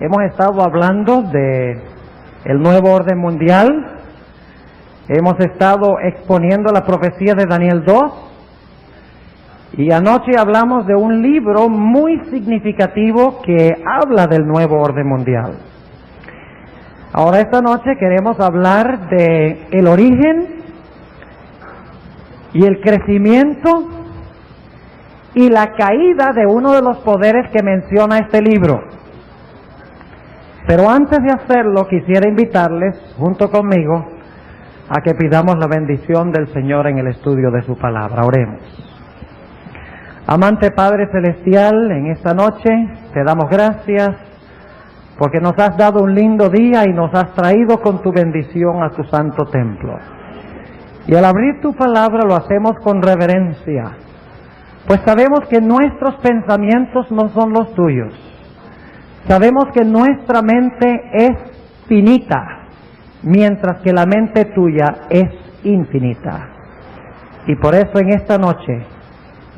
Hemos estado hablando de el nuevo orden mundial. Hemos estado exponiendo la profecía de Daniel 2. Y anoche hablamos de un libro muy significativo que habla del nuevo orden mundial. Ahora esta noche queremos hablar de el origen y el crecimiento y la caída de uno de los poderes que menciona este libro. Pero antes de hacerlo, quisiera invitarles, junto conmigo, a que pidamos la bendición del Señor en el estudio de su palabra. Oremos. Amante Padre Celestial, en esta noche te damos gracias porque nos has dado un lindo día y nos has traído con tu bendición a tu santo templo. Y al abrir tu palabra lo hacemos con reverencia, pues sabemos que nuestros pensamientos no son los tuyos. Sabemos que nuestra mente es finita, mientras que la mente tuya es infinita. Y por eso en esta noche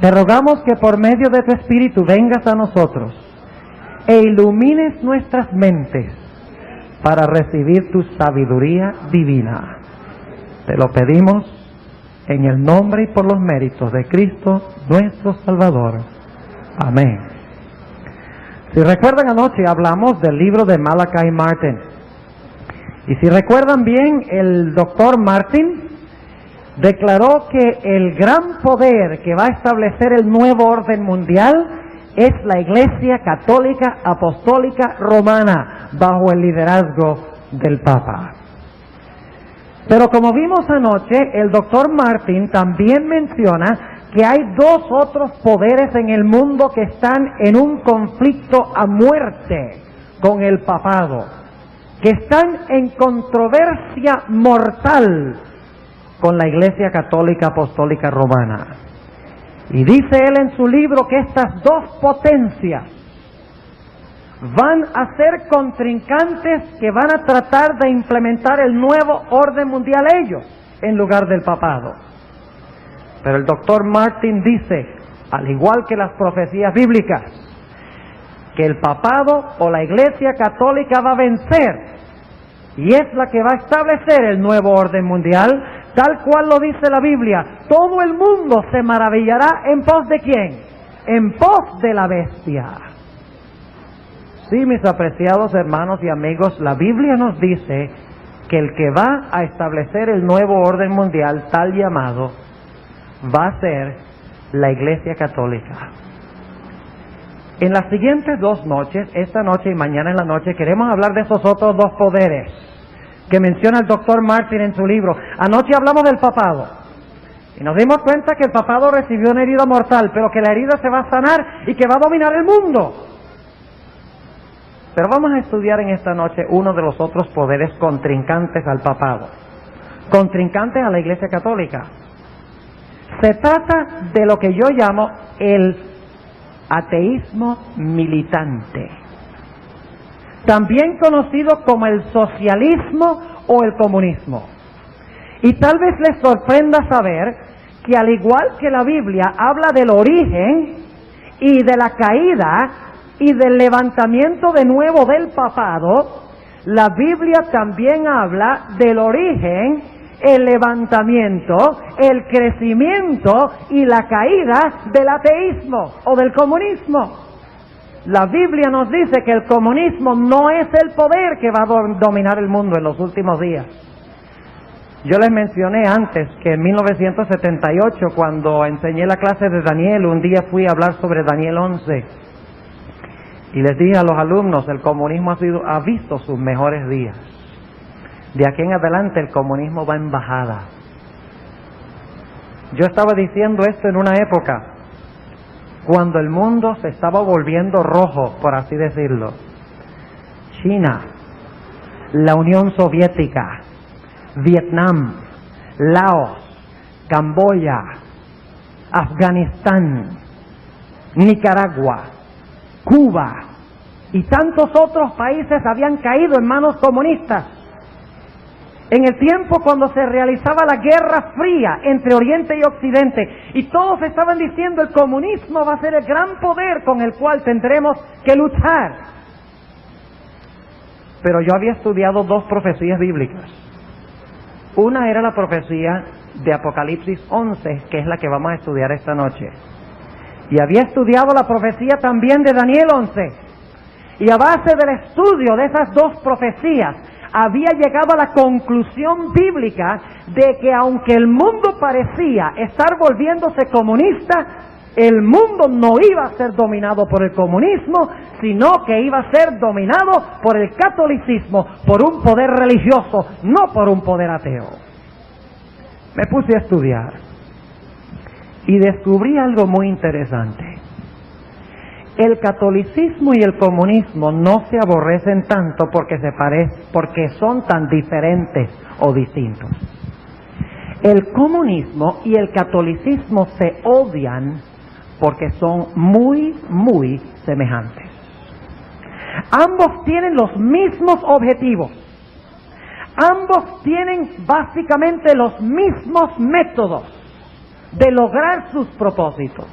te rogamos que por medio de tu Espíritu vengas a nosotros e ilumines nuestras mentes para recibir tu sabiduría divina. Te lo pedimos en el nombre y por los méritos de Cristo, nuestro Salvador. Amén. Si recuerdan, anoche hablamos del libro de Malachi Martin. Y si recuerdan bien, el doctor Martin declaró que el gran poder que va a establecer el nuevo orden mundial es la Iglesia Católica Apostólica Romana, bajo el liderazgo del Papa. Pero como vimos anoche, el doctor Martin también menciona que hay dos otros poderes en el mundo que están en un conflicto a muerte con el papado, que están en controversia mortal con la Iglesia Católica Apostólica Romana. Y dice él en su libro que estas dos potencias van a ser contrincantes que van a tratar de implementar el nuevo orden mundial ellos, en lugar del papado. Pero el doctor Martin dice, al igual que las profecías bíblicas, que el papado o la Iglesia Católica va a vencer y es la que va a establecer el nuevo orden mundial, tal cual lo dice la Biblia. Todo el mundo se maravillará en pos de ¿quién? En pos de la bestia. Sí, mis apreciados hermanos y amigos, la Biblia nos dice que el que va a establecer el nuevo orden mundial, tal llamado, va a ser la Iglesia Católica. En las siguientes dos noches, esta noche y mañana en la noche, queremos hablar de esos otros dos poderes que menciona el doctor Martin en su libro. Anoche hablamos del papado y nos dimos cuenta que el papado recibió una herida mortal, pero que la herida se va a sanar y que va a dominar el mundo. Pero vamos a estudiar en esta noche uno de los otros poderes contrincantes al papado, contrincantes a la Iglesia Católica. Se trata de lo que yo llamo el ateísmo militante, también conocido como el socialismo o el comunismo. Y tal vez les sorprenda saber que al igual que la Biblia habla del origen y de la caída y del levantamiento de nuevo del papado, la Biblia también habla del origen, el levantamiento, el crecimiento y la caída del ateísmo o del comunismo. La Biblia nos dice que el comunismo no es el poder que va a dominar el mundo en los últimos días. Yo les mencioné antes que en 1978, cuando enseñé la clase de Daniel, un día fui a hablar sobre Daniel 11 y les dije a los alumnos, el comunismo ha visto sus mejores días. De aquí en adelante el comunismo va en bajada. Yo estaba diciendo esto en una época cuando el mundo se estaba volviendo rojo, por así decirlo. China, la Unión Soviética, Vietnam, Laos, Camboya, Afganistán, Nicaragua, Cuba y tantos otros países habían caído en manos comunistas. En el tiempo cuando se realizaba la Guerra Fría entre Oriente y Occidente, y todos estaban diciendo el comunismo va a ser el gran poder con el cual tendremos que luchar. pero yo había estudiado dos profecías bíblicas. Una era la profecía de Apocalipsis 11, que es la que vamos a estudiar esta noche. Y había estudiado la profecía también de Daniel 11. Y a base del estudio de esas dos profecías, había llegado a la conclusión bíblica de que aunque el mundo parecía estar volviéndose comunista, el mundo no iba a ser dominado por el comunismo, sino que iba a ser dominado por el catolicismo, por un poder religioso, no por un poder ateo. Me puse a estudiar y descubrí algo muy interesante. El catolicismo y el comunismo no se aborrecen tanto porque son tan diferentes o distintos. El comunismo y el catolicismo se odian porque son muy, muy semejantes. Ambos tienen los mismos objetivos. Ambos tienen básicamente los mismos métodos de lograr sus propósitos.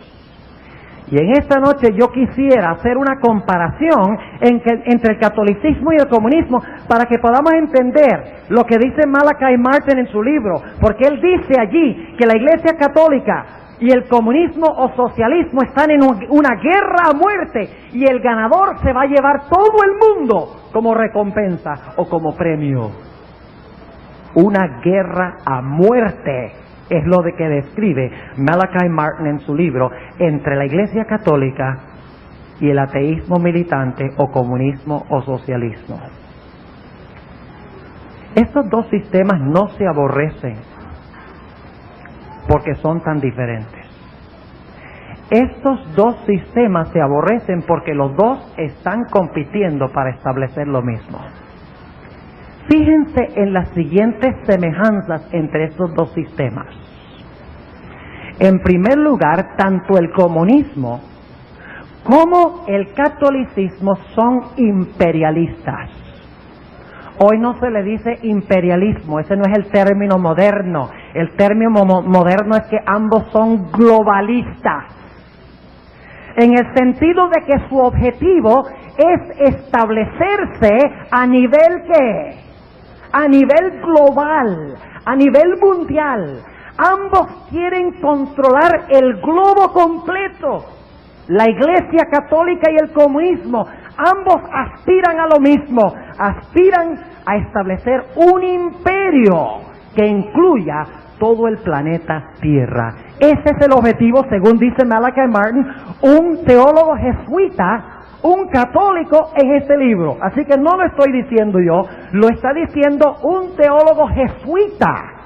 Y en esta noche yo quisiera hacer una comparación entre el catolicismo y el comunismo para que podamos entender lo que dice Malachi Martin en su libro, porque él dice allí que la Iglesia Católica y el comunismo o socialismo están en una guerra a muerte y el ganador se va a llevar todo el mundo como recompensa o como premio. Una guerra a muerte es lo de que describe Malachi Martin en su libro entre la Iglesia Católica y el ateísmo militante o comunismo o socialismo. Estos dos sistemas no se aborrecen porque son tan diferentes. Estos dos sistemas se aborrecen porque los dos están compitiendo para establecer lo mismo. Fíjense en las siguientes semejanzas entre estos dos sistemas. En primer lugar, tanto el comunismo como el catolicismo son imperialistas. Hoy no se le dice imperialismo, ese no es el término moderno. El término moderno es que ambos son globalistas. En el sentido de que su objetivo es establecerse a nivel ¿qué? A nivel global, a nivel mundial. Ambos quieren controlar el globo completo. La Iglesia Católica y el comunismo, ambos aspiran a lo mismo, aspiran a establecer un imperio que incluya todo el planeta Tierra. Ese es el objetivo, según dice Malachi Martin, un teólogo jesuita, un católico en este libro. Así que no lo estoy diciendo yo, lo está diciendo un teólogo jesuita.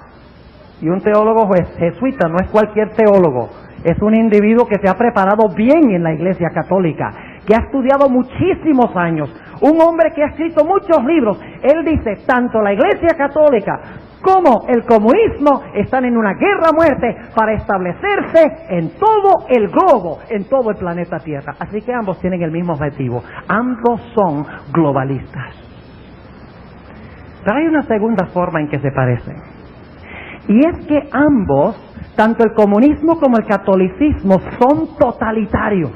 Y un teólogo jesuita no es cualquier teólogo, es un individuo que se ha preparado bien en la Iglesia Católica, que ha estudiado muchísimos años, un hombre que ha escrito muchos libros. Él dice, tanto la Iglesia Católica como el comunismo están en una guerra a muerte para establecerse en todo el globo, en todo el planeta Tierra. Así que ambos tienen el mismo objetivo, ambos son globalistas. Pero hay una segunda forma en que se parecen, y es que ambos, tanto el comunismo como el catolicismo, son totalitarios.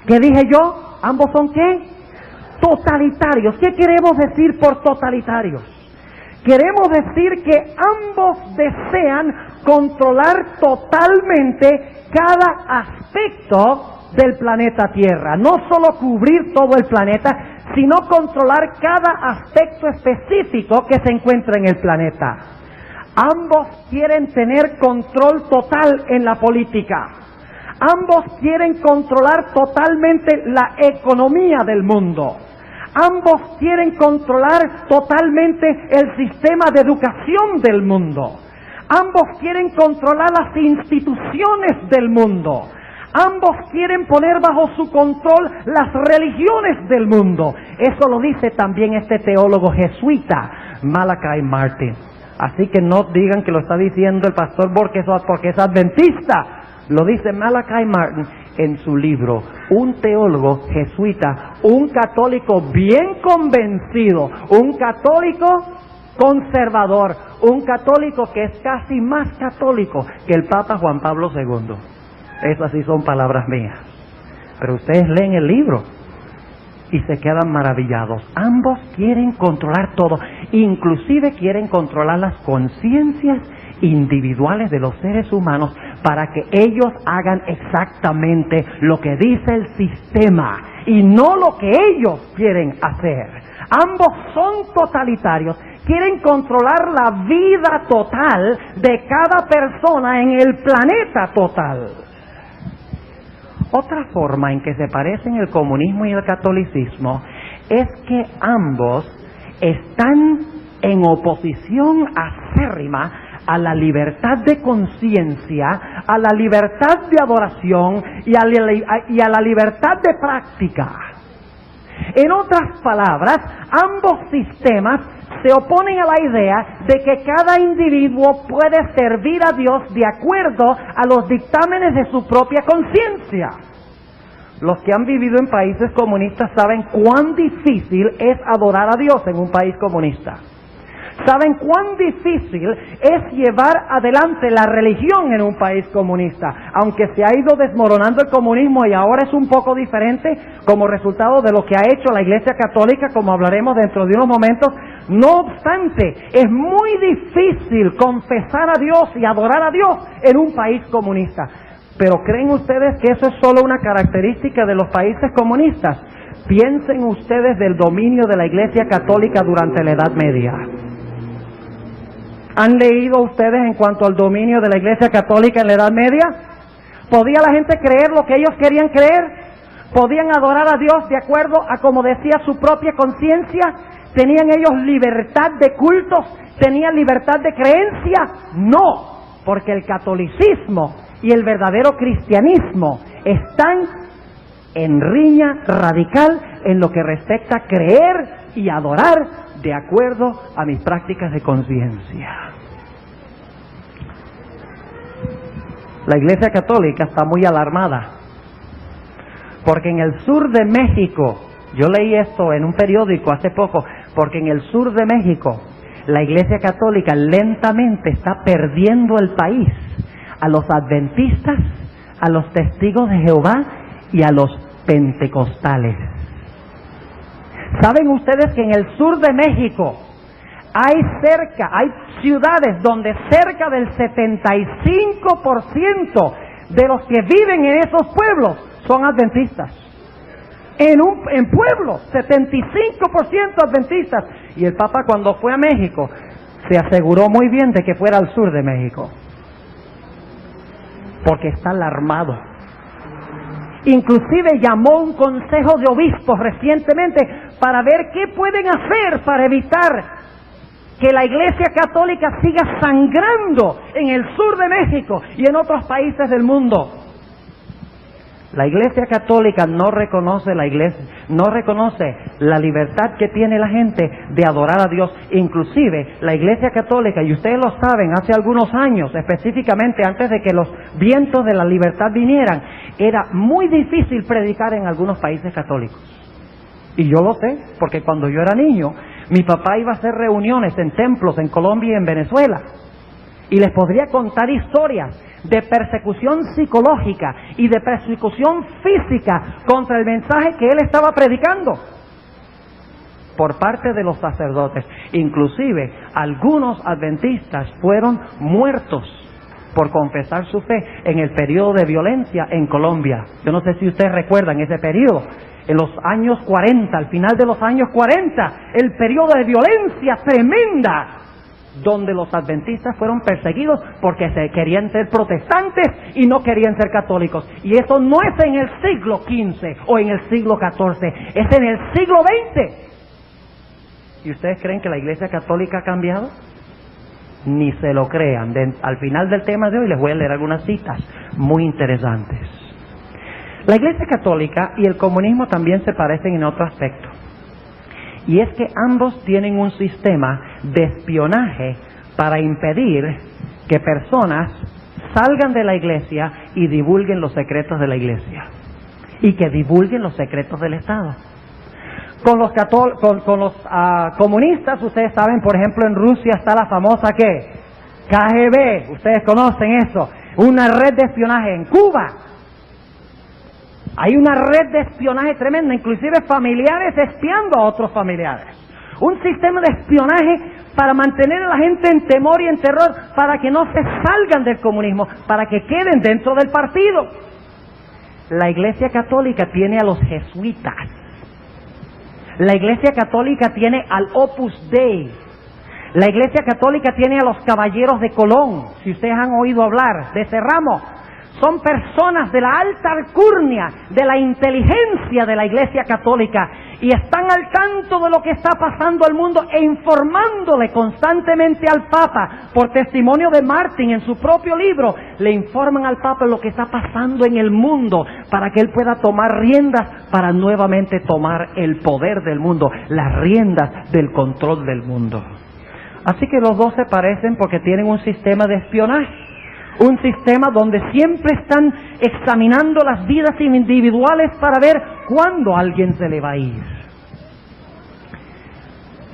¿Qué dije yo? ¿Ambos son qué? Totalitarios. ¿Qué queremos decir por totalitarios? Queremos decir que ambos desean controlar totalmente cada aspecto del planeta Tierra. No solo cubrir todo el planeta, sino controlar cada aspecto específico que se encuentra en el planeta. Ambos quieren tener control total en la política. Ambos quieren controlar totalmente la economía del mundo. Ambos quieren controlar totalmente el sistema de educación del mundo. Ambos quieren controlar las instituciones del mundo. Ambos quieren poner bajo su control las religiones del mundo. Eso lo dice también este teólogo jesuita, Malachi Martin. Así que no digan que lo está diciendo el pastor porque es adventista. Lo dice Malachi Martin en su libro, un teólogo jesuita, un católico bien convencido, un católico conservador, un católico que es casi más católico que el Papa Juan Pablo II. Esas sí son palabras mías. Pero ustedes leen el libro y se quedan maravillados. Ambos quieren controlar todo, inclusive quieren controlar las conciencias individuales de los seres humanos para que ellos hagan exactamente lo que dice el sistema y no lo que ellos quieren hacer. Ambos son totalitarios, quieren controlar la vida total de cada persona en el planeta total. Otra forma en que se parecen el comunismo y el catolicismo es que ambos están en oposición acérrima a la libertad de conciencia, a la libertad de adoración y a la libertad de práctica. En otras palabras, ambos sistemas se oponen a la idea de que cada individuo puede servir a Dios de acuerdo a los dictámenes de su propia conciencia. Los que han vivido en países comunistas saben cuán difícil es adorar a Dios en un país comunista. Saben cuán difícil es llevar adelante la religión en un país comunista, aunque se ha ido desmoronando el comunismo y ahora es un poco diferente como resultado de lo que ha hecho la Iglesia Católica, como hablaremos dentro de unos momentos. No obstante, es muy difícil confesar a Dios y adorar a Dios en un país comunista. Pero ¿creen ustedes que eso es solo una característica de los países comunistas? Piensen ustedes del dominio de la Iglesia Católica durante la Edad Media. ¿Han leído ustedes en cuanto al dominio de la Iglesia Católica en la Edad Media? ¿Podía la gente creer lo que ellos querían creer? ¿Podían adorar a Dios de acuerdo a como decía su propia conciencia? ¿Tenían ellos libertad de cultos? ¿Tenían libertad de creencia? No, porque el catolicismo y el verdadero cristianismo están en riña radical en lo que respecta a creer y adorar de acuerdo a mis prácticas de conciencia. La Iglesia Católica está muy alarmada, porque en el sur de México, yo leí esto en un periódico hace poco, porque en el sur de México, la Iglesia Católica lentamente está perdiendo el país a los adventistas, a los testigos de Jehová y a los pentecostales. ¿Saben ustedes que en el sur de México hay ciudades donde cerca del 75% de los que viven en esos pueblos son adventistas? En pueblos, 75% adventistas. Y el Papa, cuando fue a México, se aseguró muy bien de que fuera al sur de México, porque está alarmado. Inclusive llamó un consejo de obispos recientemente para ver qué pueden hacer para evitar que la Iglesia Católica siga sangrando en el sur de México y en otros países del mundo. La Iglesia Católica no reconoce la libertad que tiene la gente de adorar a Dios. Inclusive la Iglesia Católica, y ustedes lo saben, hace algunos años, específicamente antes de que los vientos de la libertad vinieran, era muy difícil predicar en algunos países católicos. Y yo lo sé, porque cuando yo era niño, mi papá iba a hacer reuniones en templos en Colombia y en Venezuela. Y les podría contar historias de persecución psicológica y de persecución física contra el mensaje que él estaba predicando por parte de los sacerdotes. Inclusive algunos adventistas fueron muertos por confesar su fe en el periodo de violencia en Colombia. Yo no sé si ustedes recuerdan ese periodo, en los años 40, al final de los años 40, el periodo de violencia tremenda, donde los adventistas fueron perseguidos porque se querían ser protestantes y no querían ser católicos. Y eso no es en el siglo XV o en el siglo XIV, es en el siglo XX. ¿Y ustedes creen que la Iglesia Católica ha cambiado? Ni se lo crean. Al final del tema de hoy les voy a leer algunas citas muy interesantes. La Iglesia Católica y el comunismo también se parecen en otro aspecto. Y es que ambos tienen un sistema de espionaje para impedir que personas salgan de la Iglesia y divulguen los secretos de la Iglesia. Y que divulguen los secretos del Estado. Con los comunistas, ustedes saben, por ejemplo, en Rusia está la famosa, ¿qué? KGB, ustedes conocen eso. Una red de espionaje en Cuba. Hay una red de espionaje tremenda, inclusive familiares espiando a otros familiares. Un sistema de espionaje para mantener a la gente en temor y en terror, para que no se salgan del comunismo, para que queden dentro del partido. La Iglesia Católica tiene a los jesuitas. La Iglesia Católica tiene al Opus Dei. La Iglesia Católica tiene a los Caballeros de Colón. Si ustedes han oído hablar de ese ramo, son personas de la alta alcurnia, de la inteligencia de la Iglesia Católica, y están al tanto de lo que está pasando al mundo e informándole constantemente al Papa. Por testimonio de Martin en su propio libro, le informan al Papa lo que está pasando en el mundo para que él pueda tomar riendas para nuevamente tomar el poder del mundo, las riendas del control del mundo. Así que los dos se parecen porque tienen un sistema de espionaje. Un sistema donde siempre están examinando las vidas individuales para ver cuándo alguien se le va a ir.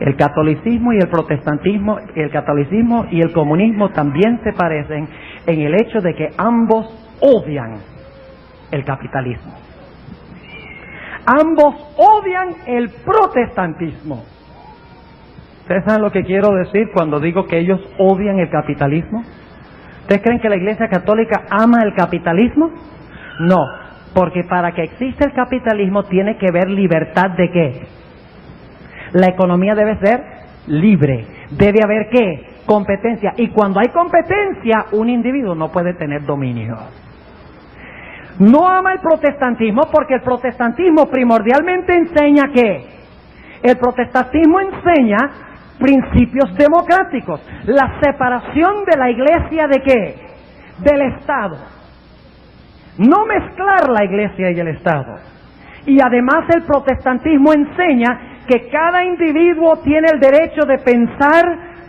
El catolicismo y el protestantismo, el catolicismo y el comunismo también se parecen en el hecho de que ambos odian el capitalismo. Ambos odian el protestantismo. ¿Ustedes saben lo que quiero decir cuando digo que ellos odian el capitalismo? ¿Ustedes creen que la Iglesia Católica ama el capitalismo? No, porque para que exista el capitalismo tiene que haber libertad de ¿qué? La economía debe ser libre. Debe haber ¿qué? Competencia. Y cuando hay competencia, un individuo no puede tener dominio. No ama el protestantismo porque el protestantismo primordialmente enseña ¿qué? El protestantismo enseña principios democráticos, la separación de la iglesia ¿de qué? Del Estado. No mezclar la iglesia y el Estado. Y además el protestantismo enseña que cada individuo tiene el derecho de pensar,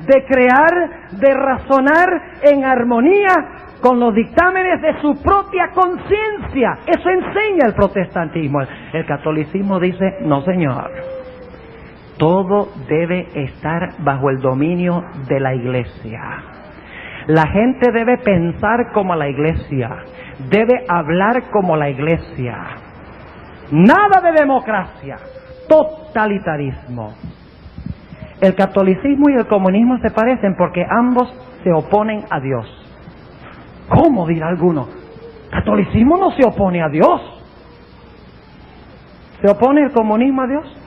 de crear, de razonar en armonía con los dictámenes de su propia conciencia. Eso enseña el protestantismo. El catolicismo dice, no señor. Todo debe estar bajo el dominio de la iglesia. La gente debe pensar como la iglesia, debe hablar como la iglesia. Nada de democracia, totalitarismo. El catolicismo y el comunismo se parecen porque ambos se oponen a Dios. ¿Cómo dirá alguno? ¿Catolicismo no se opone a Dios? ¿Se opone el comunismo a Dios?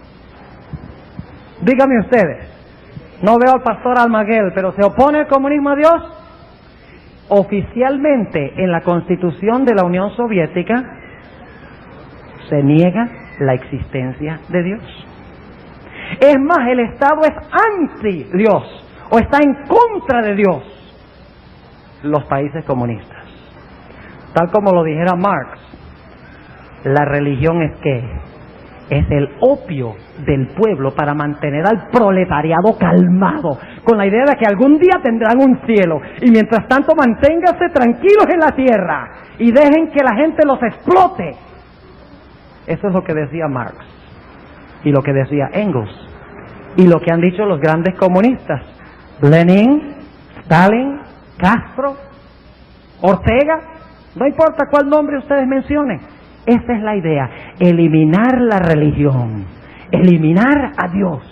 Díganme ustedes, no veo al pastor Almaguer, pero ¿se opone el comunismo a Dios? Oficialmente en la Constitución de la Unión Soviética se niega la existencia de Dios. Es más, el Estado es anti-Dios o está en contra de Dios. Los países comunistas, tal como lo dijera Marx, la religión es ¿qué? Es el opio del pueblo para mantener al proletariado calmado, con la idea de que algún día tendrán un cielo, y mientras tanto manténganse tranquilos en la tierra y dejen que la gente los explote. Eso es lo que decía Marx, y lo que decía Engels, y lo que han dicho los grandes comunistas, Lenin, Stalin, Castro, Ortega, no importa cuál nombre ustedes mencionen. Esa es la idea, eliminar la religión, eliminar a Dios.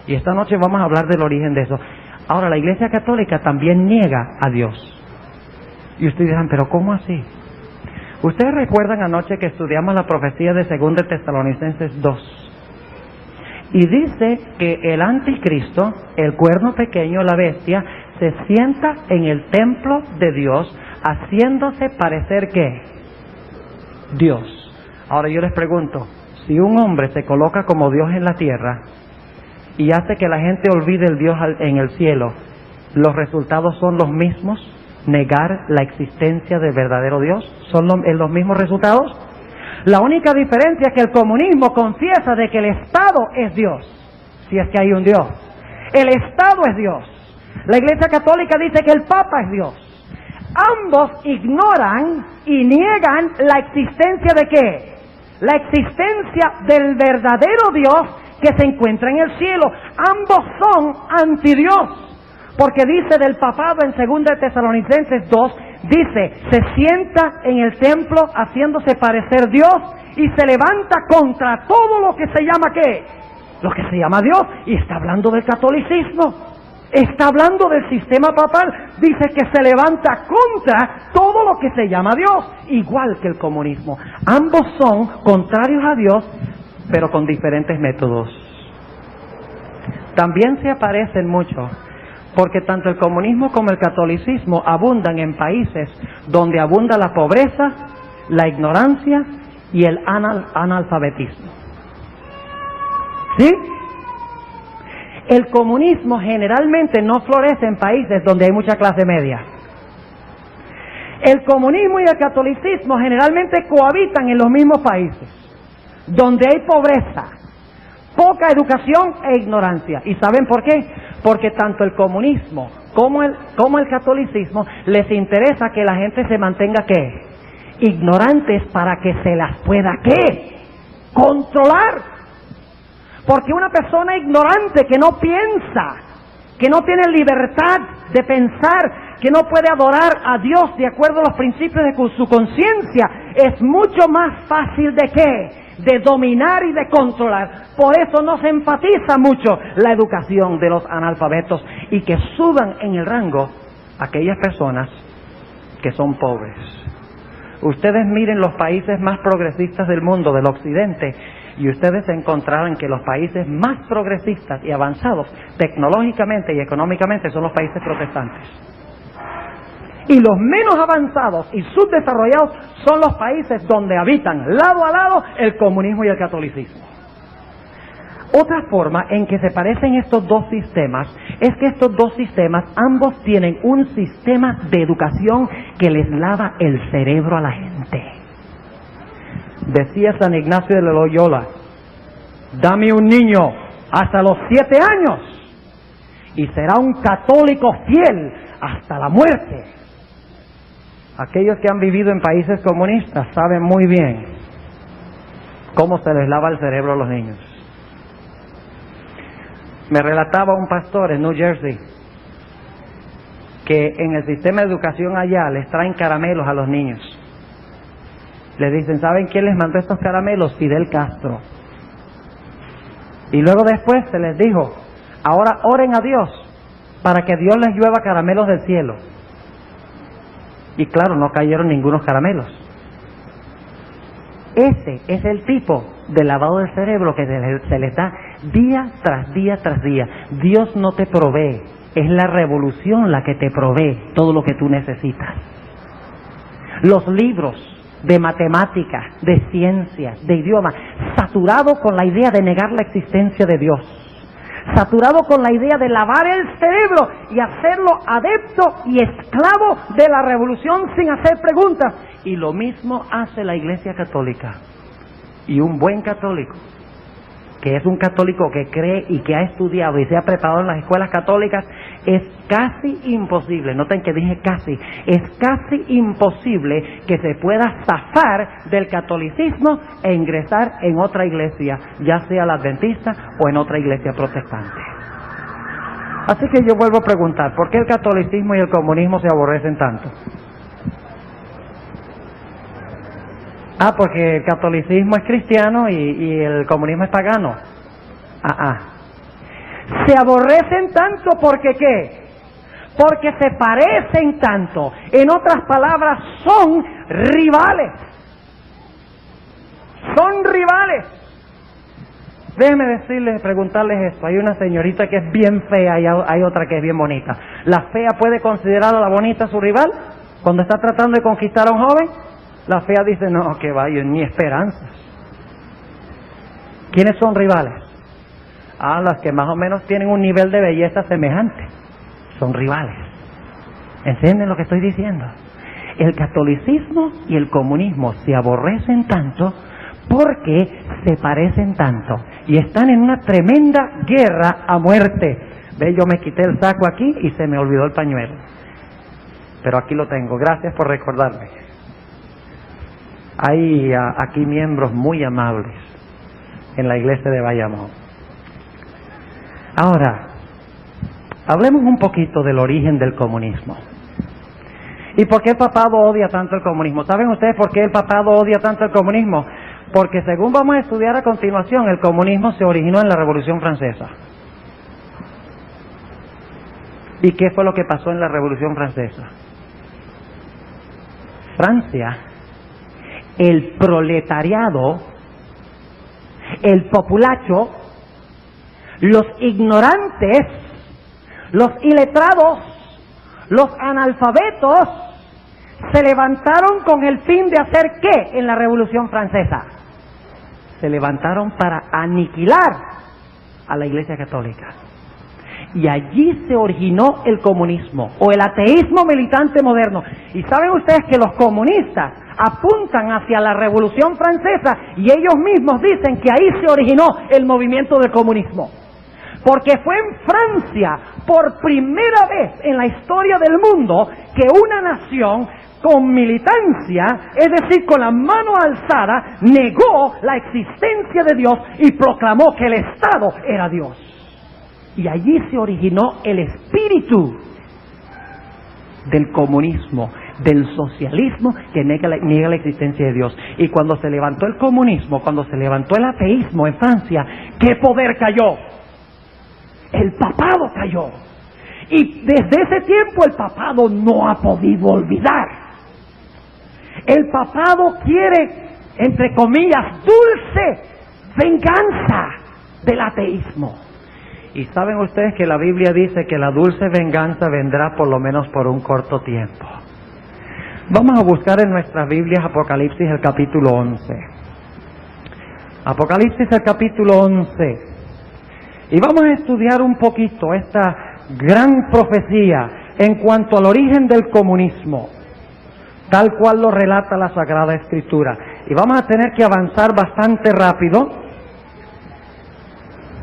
Y esta noche vamos a hablar del origen de eso. Ahora, la Iglesia Católica también niega a Dios. Y ustedes dirán, ¿pero cómo así? Ustedes recuerdan anoche que estudiamos la profecía de 2 Tesalonicenses 2. Y dice que el anticristo, el cuerno pequeño, la bestia, se sienta en el templo de Dios, haciéndose parecer ¿qué? Dios. Ahora yo les pregunto, si un hombre se coloca como Dios en la tierra y hace que la gente olvide el Dios en el cielo, ¿los resultados son los mismos? ¿Negar la existencia del verdadero Dios? ¿Son los mismos resultados? La única diferencia es que el comunismo confiesa de que el Estado es Dios, si es que hay un Dios. El Estado es Dios. La Iglesia Católica dice que el Papa es Dios. Ambos ignoran y niegan la existencia de ¿qué? La existencia del verdadero Dios que se encuentra en el cielo. Ambos son antidios, porque dice del papado en 2 Tesalonicenses 2, Dice, se sienta en el templo haciéndose parecer Dios y se levanta contra todo lo que se llama ¿qué? Lo que se llama Dios. Y está hablando del catolicismo. Está hablando del sistema papal. Dice que se levanta contra todo lo que se llama Dios, igual que el comunismo. Ambos son contrarios a Dios, pero con diferentes métodos. También se aparecen mucho, porque tanto el comunismo como el catolicismo abundan en países donde abunda la pobreza, la ignorancia y el analfabetismo. ¿Sí? El comunismo generalmente no florece en países donde hay mucha clase media. El comunismo y el catolicismo generalmente cohabitan en los mismos países, donde hay pobreza, poca educación e ignorancia. ¿Y saben por qué? Porque tanto el comunismo como el catolicismo les interesa que la gente se mantenga ¿qué? Ignorantes para que se las pueda ¿qué? Controlar. Porque una persona ignorante que no piensa, que no tiene libertad de pensar, que no puede adorar a Dios de acuerdo a los principios de su conciencia, es mucho más fácil de ¿qué? De dominar y de controlar. Por eso no se enfatiza mucho la educación de los analfabetos y que suban en el rango aquellas personas que son pobres. Ustedes miren los países más progresistas del mundo, del occidente, y ustedes encontrarán que los países más progresistas y avanzados tecnológicamente y económicamente son los países protestantes. Y los menos avanzados y subdesarrollados son los países donde habitan lado a lado el comunismo y el catolicismo. Otra forma en que se parecen estos dos sistemas es que estos dos sistemas ambos tienen un sistema de educación que les lava el cerebro a la gente. Decía San Ignacio de Loyola, dame un niño hasta los 7 años y será un católico fiel hasta la muerte. Aquellos que han vivido en países comunistas saben muy bien cómo se les lava el cerebro a los niños. Me relataba un pastor en New Jersey que en el sistema de educación allá les traen caramelos a los niños. Le dicen, ¿saben quién les mandó estos caramelos? Fidel Castro. Y luego después se les dijo, ahora oren a Dios para que Dios les llueva caramelos del cielo. Y claro, no cayeron ningunos caramelos. Ese es el tipo de lavado del cerebro que se les da día tras día tras día. Dios no te provee, es la revolución la que te provee todo lo que tú necesitas. Los libros de matemáticas, de ciencias, de idiomas, saturados con la idea de negar la existencia de Dios, saturado con la idea de lavar el cerebro y hacerlo adepto y esclavo de la revolución sin hacer preguntas. Y lo mismo hace la Iglesia Católica. Y un buen católico, que es un católico que cree y que ha estudiado y se ha preparado en las escuelas católicas, es casi imposible, noten que dije casi, es casi imposible que se pueda zafar del catolicismo e ingresar en otra iglesia, ya sea la adventista o en otra iglesia protestante. Así que yo vuelvo a preguntar, ¿por qué el catolicismo y el comunismo se aborrecen tanto? Porque el catolicismo es cristiano y el comunismo es pagano. Se aborrecen tanto porque ¿qué? Porque se parecen tanto. En otras palabras, son rivales. Son rivales. Déjenme decirles, preguntarles esto. Hay una señorita que es bien fea y hay otra que es bien bonita. ¿La fea puede considerar a la bonita su rival cuando está tratando de conquistar a un joven? La fea dice, no, que vaya, ni esperanzas. ¿Quiénes son rivales? Las que más o menos tienen un nivel de belleza semejante. Son rivales. ¿Entienden lo que estoy diciendo? El catolicismo y el comunismo se aborrecen tanto porque se parecen tanto. Y están en una tremenda guerra a muerte. Ve, yo me quité el saco aquí y se me olvidó el pañuelo. Pero aquí lo tengo. Gracias por recordarme. Hay aquí miembros muy amables en la iglesia de Bayamón. Ahora, hablemos un poquito del origen del comunismo. ¿Y por qué el papado odia tanto el comunismo? ¿Saben ustedes por qué el papado odia tanto el comunismo? Porque según vamos a estudiar a continuación, el comunismo se originó en la Revolución Francesa. ¿Y qué fue lo que pasó en la Revolución Francesa? Francia, el proletariado, el populacho, los ignorantes, los iletrados, los analfabetos, se levantaron con el fin de hacer ¿qué en la Revolución Francesa? Se levantaron para aniquilar a la Iglesia Católica. Y allí se originó el comunismo o el ateísmo militante moderno. Y saben ustedes que los comunistas apuntan hacia la Revolución Francesa y ellos mismos dicen que ahí se originó el movimiento del comunismo. Porque fue en Francia, por primera vez en la historia del mundo, que una nación con militancia, es decir, con la mano alzada, negó la existencia de Dios y proclamó que el Estado era Dios. Y allí se originó el espíritu del comunismo, del socialismo que niega la existencia de Dios. Y cuando se levantó el comunismo, cuando se levantó el ateísmo en Francia, ¿qué poder cayó? El papado cayó. Y desde ese tiempo el papado no ha podido olvidar. El papado quiere, entre comillas, dulce venganza del ateísmo. Y saben ustedes que la Biblia dice que la dulce venganza vendrá por lo menos por un corto tiempo. Vamos a buscar en nuestras Biblias Apocalipsis el capítulo 11. Apocalipsis el capítulo 11. Y vamos a estudiar un poquito esta gran profecía en cuanto al origen del comunismo, tal cual lo relata la Sagrada Escritura. Y vamos a tener que avanzar bastante rápido,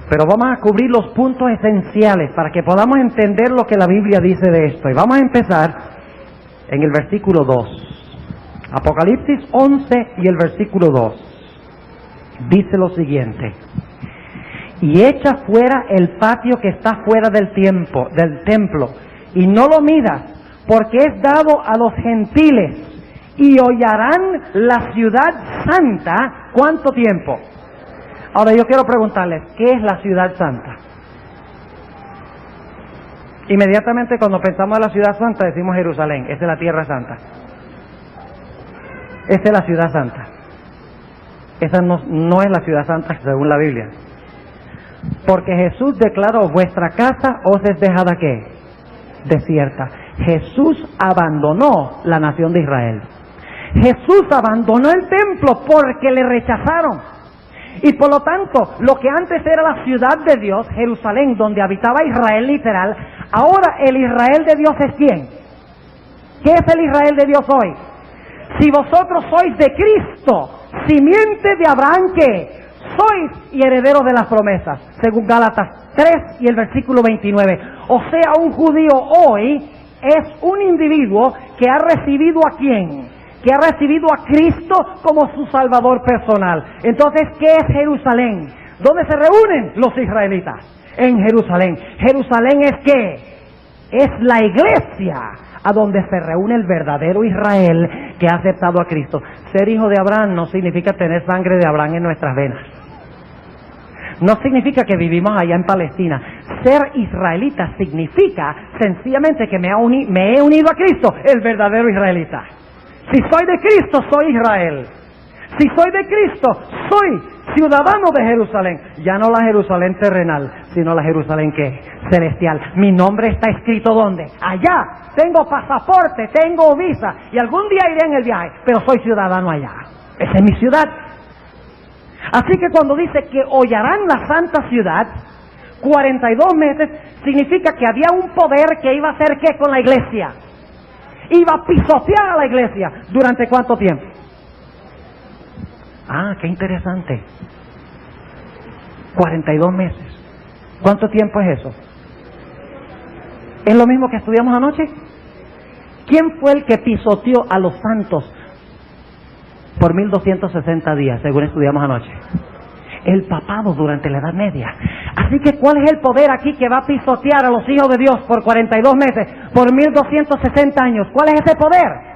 pero vamos a cubrir los puntos esenciales para que podamos entender lo que la Biblia dice de esto. Y vamos a empezar en el versículo 2. Apocalipsis 11 y el versículo 2. Dice lo siguiente: y echa fuera el patio que está fuera del templo, y no lo midas, porque es dado a los gentiles, y hollarán la ciudad santa, ¿cuánto tiempo? Ahora yo quiero preguntarles, ¿qué es la ciudad santa? Inmediatamente cuando pensamos en la ciudad santa decimos Jerusalén, esa es la tierra santa. Esa es la ciudad santa. Esa no es la ciudad santa según la Biblia. Porque Jesús declaró, vuestra casa os es dejada ¿qué? Desierta. Jesús abandonó la nación de Israel. Jesús abandonó el templo porque le rechazaron. Y por lo tanto, lo que antes era la ciudad de Dios, Jerusalén, donde habitaba Israel literal, ahora el Israel de Dios es ¿quién? ¿Qué es el Israel de Dios hoy? Si vosotros sois de Cristo, simiente de Abraham, ¿qué? Sois y herederos de las promesas, según Gálatas 3 y el versículo 29. O sea, un judío hoy es un individuo que ha recibido ¿a quién? Que ha recibido a Cristo como su Salvador personal. Entonces, ¿qué es Jerusalén? ¿Dónde se reúnen los israelitas? En Jerusalén. ¿Jerusalén es qué? Es la iglesia a donde se reúne el verdadero Israel que ha aceptado a Cristo. Ser hijo de Abraham no significa tener sangre de Abraham en nuestras venas. No significa que vivimos allá en Palestina. Ser israelita significa sencillamente que me he unido a Cristo, el verdadero israelita. Si soy de Cristo, soy Israel. Si soy de Cristo, soy ciudadano de Jerusalén. Ya no la Jerusalén terrenal, sino la Jerusalén ¿qué? Celestial. Mi nombre está escrito ¿dónde? Allá. Tengo pasaporte, tengo visa y algún día iré en el viaje, pero soy ciudadano allá. Esa es mi ciudad. Así que cuando dice que hollarán la santa ciudad, 42 meses, significa que había un poder que iba a hacer ¿qué con la iglesia? Iba a pisotear a la iglesia. ¿Durante cuánto tiempo? Ah, qué interesante. 42 meses. ¿Cuánto tiempo es eso? ¿Es lo mismo que estudiamos anoche? ¿Quién fue el que pisoteó a los santos por 1260 días, según estudiamos anoche? El papado durante la Edad Media. Así que ¿cuál es el poder aquí que va a pisotear a los hijos de Dios por 42 meses, por 1260 años? ¿Cuál es ese poder?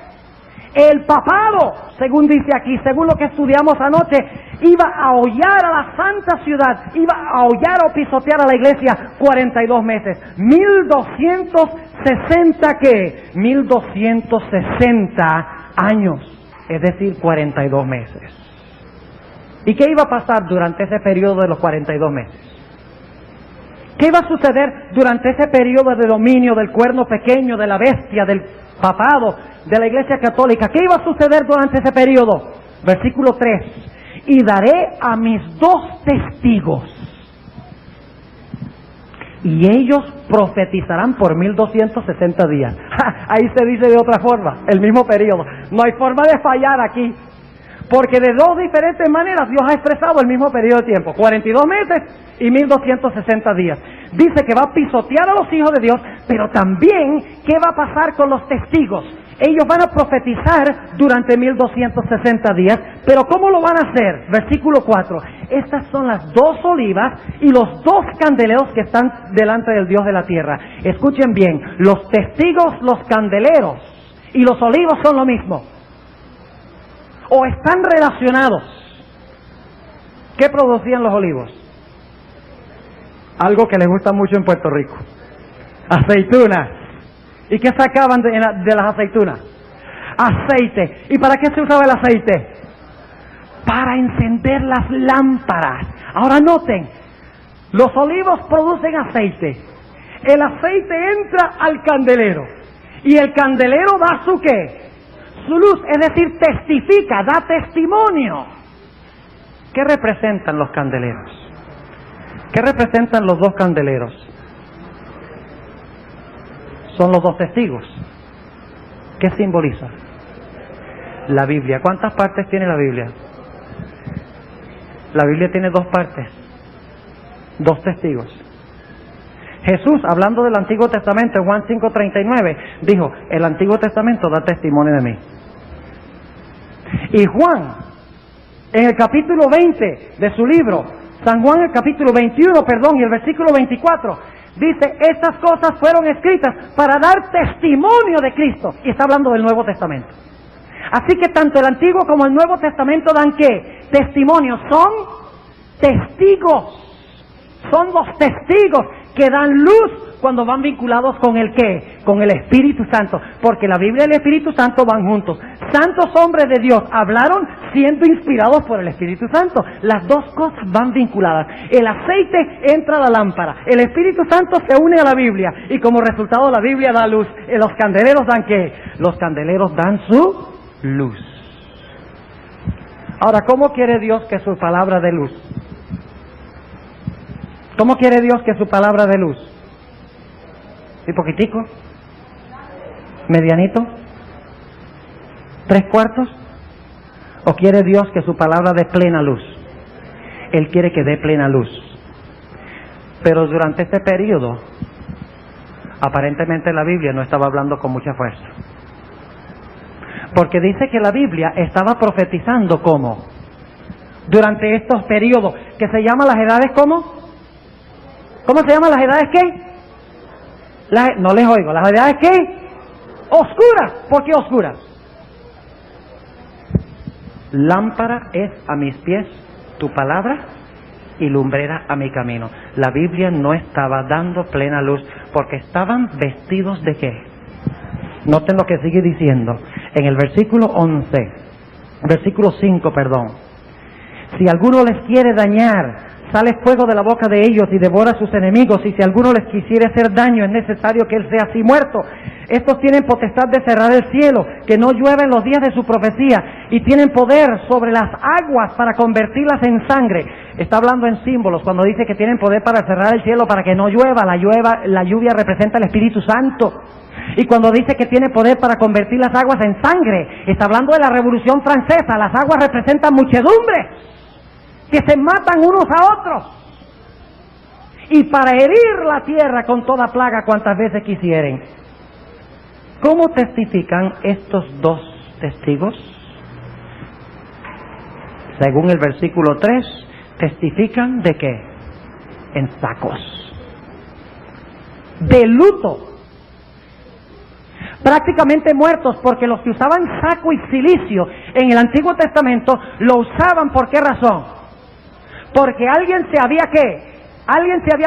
El papado, según dice aquí, según lo que estudiamos anoche, iba a hollar a la santa ciudad, iba a hollar o pisotear a la iglesia 42 meses. 1260 ¿qué? 1260 años, es decir, 42 meses. ¿Y qué iba a pasar durante ese periodo de los 42 meses? ¿Qué iba a suceder durante ese periodo de dominio del cuerno pequeño, de la bestia, del papado, de la Iglesia Católica? ¿Qué iba a suceder durante ese periodo? Versículo 3. Y daré a mis 2 testigos, y ellos profetizarán por 1260 días. Ahí se dice de otra forma, el mismo periodo. No hay forma de fallar aquí, porque de 2 diferentes maneras Dios ha expresado el mismo periodo de tiempo, 42 meses y 1260 días. Dice que va a pisotear a los hijos de Dios, pero también ¿qué va a pasar con los testigos? Ellos van a profetizar durante 1260 días, pero ¿cómo lo van a hacer? Versículo 4. Estas son las 2 olivas y los 2 candeleros que están delante del Dios de la tierra. Escuchen bien, los testigos, los candeleros y los olivos son lo mismo, o están relacionados. ¿Qué producían los olivos? Algo que les gusta mucho en Puerto Rico: aceitunas. ¿Y qué sacaban de las aceitunas? Aceite. ¿Y para qué se usaba el aceite? Para encender las lámparas. Ahora noten, los olivos producen aceite. El aceite entra al candelero, y el candelero da su ¿qué? Su luz, es decir, testifica, da testimonio. ¿Qué representan los candeleros? ¿Qué representan los 2 candeleros? Son los 2 testigos. ¿Qué simboliza? La Biblia. ¿Cuántas partes tiene la Biblia? La Biblia tiene 2 partes, 2 testigos. Jesús, hablando del Antiguo Testamento, en Juan 5:39, dijo: el Antiguo Testamento da testimonio de mí. Y Juan, en el capítulo 20 de su libro, San Juan, el capítulo 21, y el versículo 24, dice: estas cosas fueron escritas para dar testimonio de Cristo. Y está hablando del Nuevo Testamento. Así que tanto el Antiguo como el Nuevo Testamento dan ¿qué? Testimonio. Son testigos. Son los testigos que dan luz cuando van vinculados con el ¿qué? Con el Espíritu Santo. Porque la Biblia y el Espíritu Santo van juntos. Santos hombres de Dios hablaron siendo inspirados por el Espíritu Santo. Las 2 cosas van vinculadas. El aceite entra a la lámpara, el Espíritu Santo se une a la Biblia, y como resultado la Biblia da luz. Los candeleros dan ¿qué? Los candeleros dan su luz. Ahora, ¿cómo quiere Dios que su palabra dé luz? ¿Cómo quiere Dios que su palabra dé luz? ¿Sí, poquitico? ¿Medianito? ¿3/4? ¿O quiere Dios que su palabra dé plena luz? Él quiere que dé plena luz. Pero durante este periodo, aparentemente la Biblia no estaba hablando con mucha fuerza. Porque dice que la Biblia estaba profetizando ¿cómo? Durante estos periodos, que se llaman las edades ¿cómo? ¿Cómo se llaman las edades qué? No les oigo. ¿Las edades qué? Oscuras. ¿Por qué oscuras? Lámpara es a mis pies tu palabra y lumbrera a mi camino. La Biblia no estaba dando plena luz porque estaban vestidos ¿de qué? Noten lo que sigue diciendo en el versículo 5, si alguno les quiere dañar, sale fuego de la boca de ellos y devora a sus enemigos, y si alguno les quisiere hacer daño, es necesario que él sea así muerto. Estos tienen potestad de cerrar el cielo, que no llueva en los días de su profecía, y tienen poder sobre las aguas para convertirlas en sangre. Está hablando en símbolos cuando dice que tienen poder para cerrar el cielo para que no llueva. La lluvia representa el Espíritu Santo. Y cuando dice que tiene poder para convertir las aguas en sangre, está hablando de la Revolución Francesa. Las aguas representan muchedumbres que se matan unos a otros, y para herir la tierra con toda plaga cuantas veces quisieren. ¿Cómo testifican estos 2 testigos? Según el versículo 3, testifican ¿de qué? en sacos, de luto, prácticamente muertos, porque los que usaban saco y cilicio en el Antiguo Testamento lo usaban. ¿Por qué razón? Porque alguien se había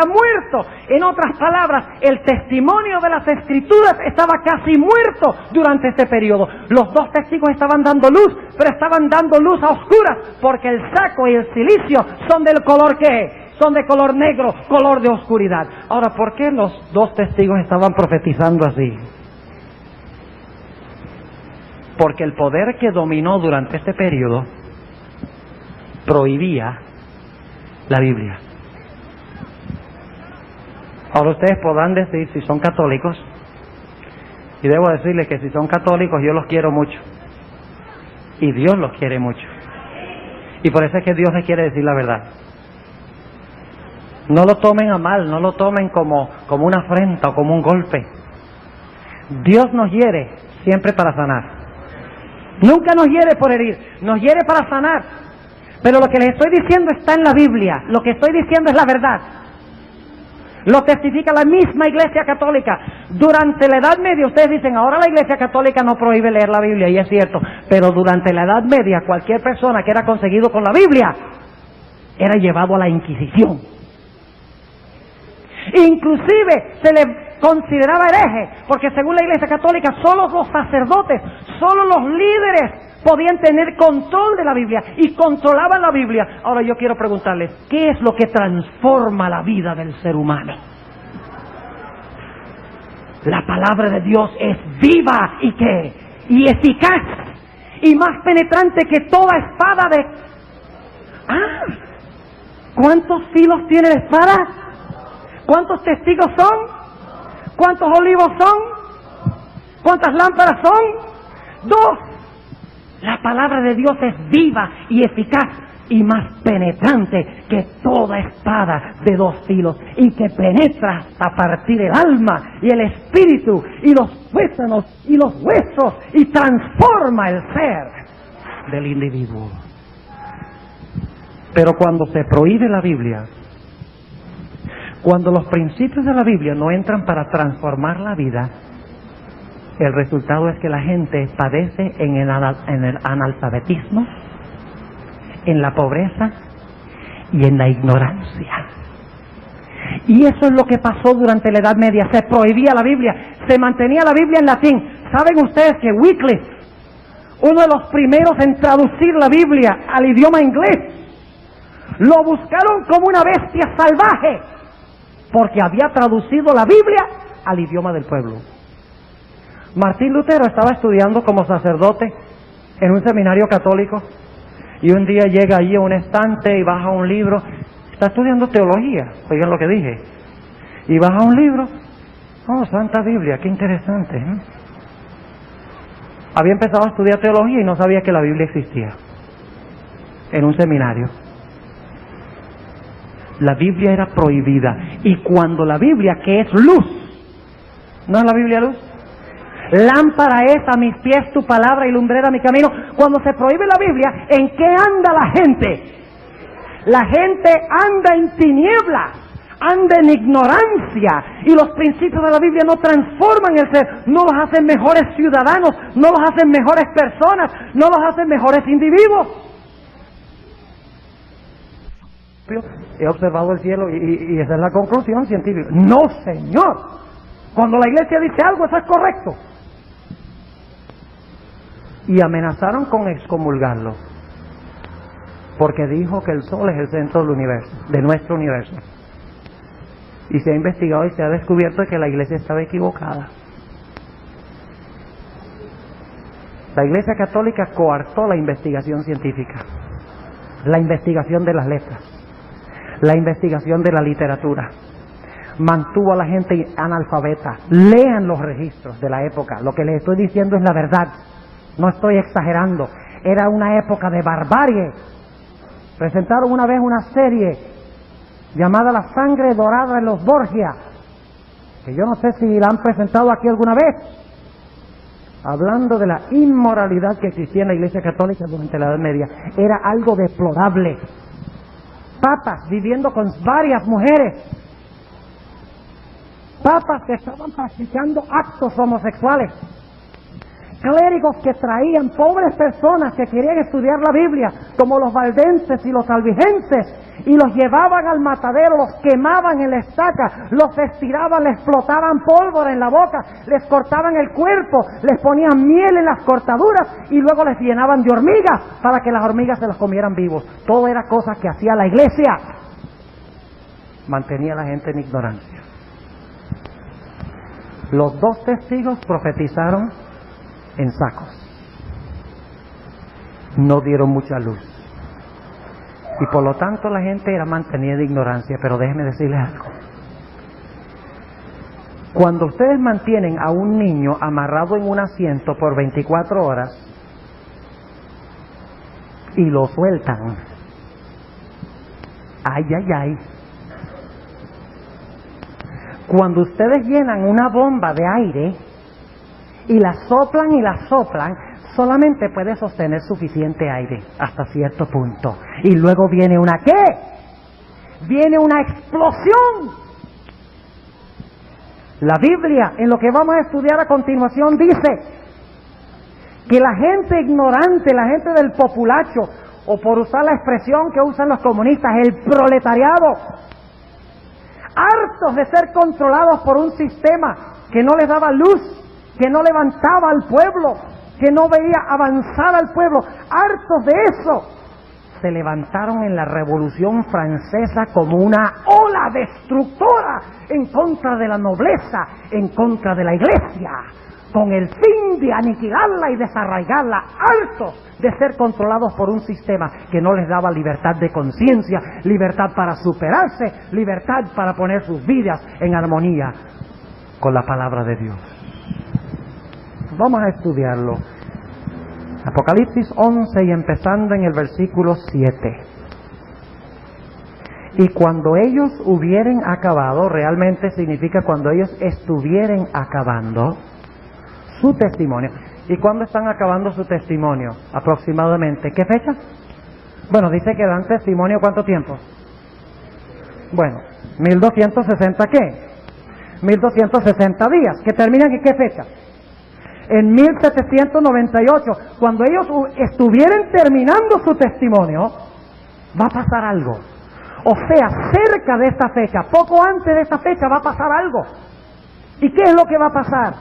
muerto. En otras palabras, el testimonio de las Escrituras estaba casi muerto durante este periodo. Los dos testigos estaban dando luz, pero estaban dando luz a oscuras, porque el saco y el cilicio son del color que son de color negro, color de oscuridad. Ahora, ¿por qué los dos testigos estaban profetizando así? Porque el poder que dominó durante este periodo prohibía la Biblia. Ahora ustedes podrán decir si son católicos, y debo decirles que si son católicos yo los quiero mucho, y Dios los quiere mucho, y por eso es que Dios les quiere decir la verdad. No lo tomen a mal, no lo tomen como una afrenta o como un golpe. Dios nos hiere siempre para sanar. Nunca nos hiere por herir, nos hiere para sanar. Pero lo que les estoy diciendo está en la Biblia, lo que estoy diciendo es la verdad. Lo testifica la misma Iglesia Católica. Durante la Edad Media, ustedes dicen, ahora la Iglesia Católica no prohíbe leer la Biblia, y es cierto, pero durante la Edad Media cualquier persona que era conseguido con la Biblia era llevado a la Inquisición. Inclusive se le consideraba hereje, porque según la Iglesia Católica solo los sacerdotes, solo los líderes podían tener control de la Biblia y controlaban la Biblia. Ahora yo quiero preguntarles, ¿qué es lo que transforma la vida del ser humano? La palabra de Dios es viva y ¿qué? Y eficaz y más penetrante que toda espada de... ¿Cuántos filos tiene la espada? ¿Cuántos testigos son? ¿Cuántos olivos son? ¿Cuántas lámparas son? 2. La palabra de Dios es viva y eficaz y más penetrante que toda espada de 2 filos, y que penetra hasta partir el alma y el espíritu y los tuétanos y los huesos, y transforma el ser del individuo. Pero cuando se prohíbe la Biblia, cuando los principios de la Biblia no entran para transformar la vida, el resultado es que la gente padece en el analfabetismo, en la pobreza y en la ignorancia. Y eso es lo que pasó durante la Edad Media. Se prohibía la Biblia, se mantenía la Biblia en latín. ¿Saben ustedes que Wycliffe, uno de los primeros en traducir la Biblia al idioma inglés, lo buscaron como una bestia salvaje, porque había traducido la Biblia al idioma del pueblo? Martín Lutero estaba estudiando como sacerdote en un seminario católico, y un día llega allí a un estante y baja un libro. Está estudiando teología, oigan lo que dije, y baja un libro. Oh, Santa Biblia, qué interesante, ¿eh? Había empezado a estudiar teología y no sabía que la Biblia existía en un seminario. La Biblia era prohibida, y cuando la Biblia, que es luz, ¿no es la Biblia luz? Lámpara es a mis pies tu palabra y lumbrera mi camino. Cuando se prohíbe la Biblia, ¿en qué anda la gente? La gente anda en tinieblas, anda en ignorancia, y los principios de la Biblia no transforman el ser, no los hacen mejores ciudadanos, no los hacen mejores personas, no los hacen mejores individuos. He observado el cielo y esa es la conclusión científica. No, señor. Cuando la iglesia dice algo, eso es correcto. Y amenazaron con excomulgarlo, porque dijo que el sol es el centro del universo, de nuestro universo. Y se ha investigado y se ha descubierto que la iglesia estaba equivocada. La Iglesia Católica coartó la investigación científica, la investigación de las letras, la investigación de la literatura. Mantuvo a la gente analfabeta. Lean los registros de la época. Lo que les estoy diciendo es la verdad. No estoy exagerando. Era una época de barbarie. Presentaron una vez una serie llamada La Sangre Dorada de los Borgia, que yo no sé si la han presentado aquí alguna vez, hablando de la inmoralidad que existía en la Iglesia Católica durante la Edad Media. Era algo deplorable. papas viviendo con varias mujeres, papas que estaban practicando actos homosexuales, clérigos que traían pobres personas que querían estudiar la Biblia, como los valdenses y los albigenses, y los llevaban al matadero, los quemaban en la estaca, los estiraban, les explotaban pólvora en la boca, les cortaban el cuerpo, les ponían miel en las cortaduras y luego les llenaban de hormigas para que las hormigas se los comieran vivos. Todo era cosa que hacía la iglesia. Mantenía a la gente en ignorancia. Los 2 testigos profetizaron en sacos. No dieron mucha luz. Y por lo tanto la gente era mantenida en ignorancia. Pero déjenme decirles algo. Cuando ustedes mantienen a un niño amarrado en un asiento por 24 horas y lo sueltan, ay, ay, ay. Cuando ustedes llenan una bomba de aire y la soplan, solamente puede sostener suficiente aire hasta cierto punto. Y luego viene una ¿qué? Viene una explosión. La Biblia, en lo que vamos a estudiar a continuación, dice que la gente ignorante, la gente del populacho, o por usar la expresión que usan los comunistas, el proletariado, hartos de ser controlados por un sistema que no les daba luz, que no levantaba al pueblo, que no veía avanzar al pueblo, hartos de eso, se levantaron en la Revolución Francesa como una ola destructora en contra de la nobleza, en contra de la iglesia, con el fin de aniquilarla y desarraigarla, hartos de ser controlados por un sistema que no les daba libertad de conciencia, libertad para superarse, libertad para poner sus vidas en armonía con la palabra de Dios. Vamos a estudiarlo. Apocalipsis 11 y empezando en el versículo 7. Y cuando ellos hubieren acabado, realmente significa cuando ellos estuvieren acabando su testimonio. ¿Y cuándo están acabando su testimonio? Aproximadamente. ¿Qué fecha? Bueno, dice que dan testimonio ¿cuánto tiempo? Bueno, 1260 ¿qué? 1260 días. ¿Que terminan en qué fecha? En 1798, cuando ellos estuvieran terminando su testimonio, va a pasar algo. O sea, cerca de esta fecha, poco antes de esta fecha va a pasar algo. ¿Y qué es lo que va a pasar?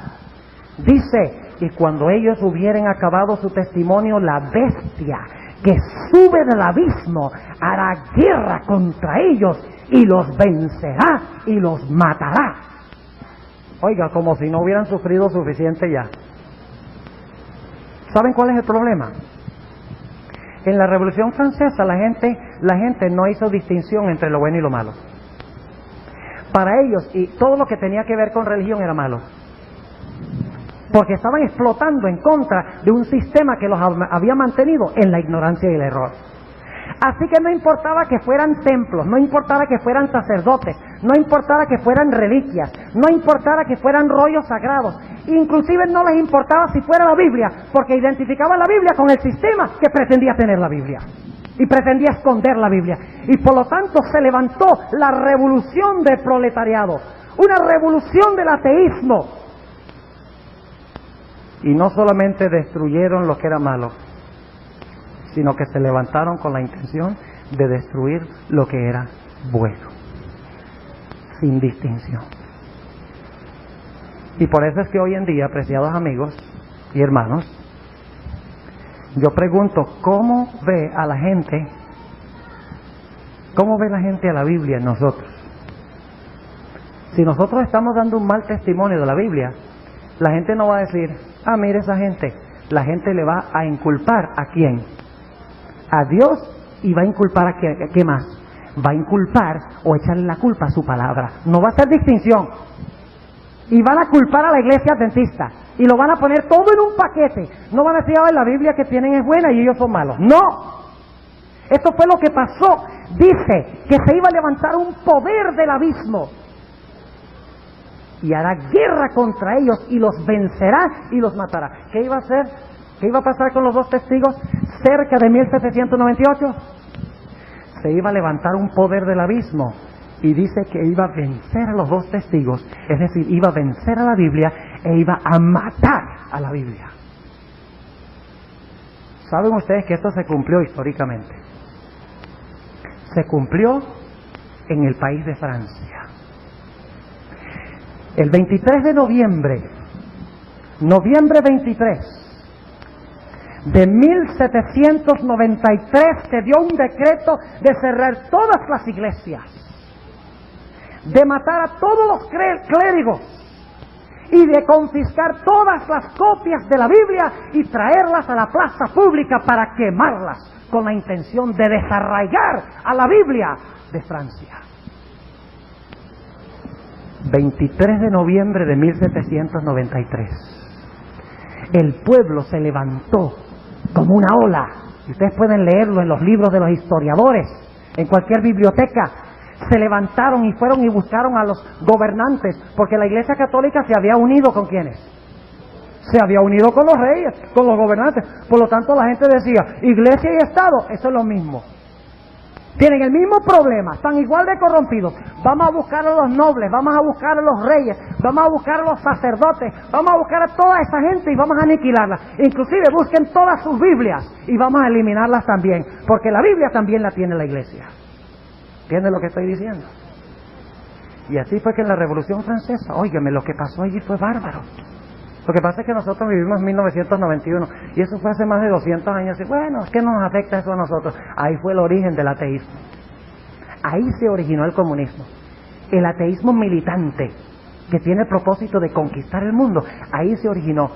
Dice, y cuando ellos hubieran acabado su testimonio, la bestia que sube del abismo hará guerra contra ellos y los vencerá y los matará. Oiga, como si no hubieran sufrido suficiente ya. ¿Saben cuál es el problema? En la Revolución Francesa la gente no hizo distinción entre lo bueno y lo malo. Para ellos, y todo lo que tenía que ver con religión era malo. Porque estaban explotando en contra de un sistema que los había mantenido en la ignorancia y el error. Así que no importaba que fueran templos, no importaba que fueran sacerdotes, no importaba que fueran reliquias, no importaba que fueran rollos sagrados, inclusive no les importaba si fuera la Biblia, porque identificaban la Biblia con el sistema que pretendía tener la Biblia y pretendía esconder la Biblia. Y por lo tanto se levantó la revolución del proletariado, una revolución del ateísmo. Y no solamente destruyeron lo que era malo, sino que se levantaron con la intención de destruir lo que era bueno, sin distinción. Y por eso es que hoy en día, apreciados amigos y hermanos, yo pregunto, ¿cómo ve la gente a la Biblia en nosotros? Si nosotros estamos dando un mal testimonio de la Biblia, la gente no va a decir, ah, mire esa gente. La gente le va a inculpar ¿a quién? A Dios, y va a inculpar a ¿qué más? Va a inculpar o echarle la culpa a su palabra. No va a hacer distinción. Y van a culpar a la iglesia adventista. Y lo van a poner todo en un paquete. No van a decir, la Biblia que tienen es buena y ellos son malos. No. Esto fue lo que pasó. Dice que se iba a levantar un poder del abismo. Y hará guerra contra ellos y los vencerá y los matará. ¿Qué iba a hacer? ¿Qué iba a pasar con los 2 testigos cerca de 1798? se iba a levantar un poder del abismo y dice que iba a vencer a los dos testigos, es decir, iba a vencer a la Biblia e iba a matar a la Biblia. ¿Saben ustedes que esto se cumplió históricamente? Se cumplió en el país de Francia. El 23 de noviembre 23 de 1793 se dio un decreto de cerrar todas las iglesias, de matar a todos los clérigos y de confiscar todas las copias de la Biblia y traerlas a la plaza pública para quemarlas, con la intención de desarraigar a la Biblia de Francia. 23 de noviembre de 1793. El pueblo se levantó como una ola, y ustedes pueden leerlo en los libros de los historiadores, en cualquier biblioteca. Se levantaron y fueron y buscaron a los gobernantes, porque la Iglesia Católica se había unido ¿con quiénes? Se había unido con los reyes, con los gobernantes. Por lo tanto, la gente decía, Iglesia y Estado, eso es lo mismo. Tienen el mismo problema, están igual de corrompidos. Vamos a buscar a los nobles, vamos a buscar a los reyes, vamos a buscar a los sacerdotes, vamos a buscar a toda esa gente y vamos a aniquilarla. Inclusive busquen todas sus Biblias y vamos a eliminarlas también, porque la Biblia también la tiene la Iglesia. ¿Entienden lo que estoy diciendo? Y así fue que en la Revolución Francesa, óigame, lo que pasó allí fue bárbaro. Lo que pasa es que nosotros vivimos en 1991 y eso fue hace más de 200 años. Y bueno, ¿qué nos afecta eso a nosotros? Ahí fue el origen del ateísmo. Ahí se originó el comunismo. El ateísmo militante, que tiene el propósito de conquistar el mundo, ahí se originó.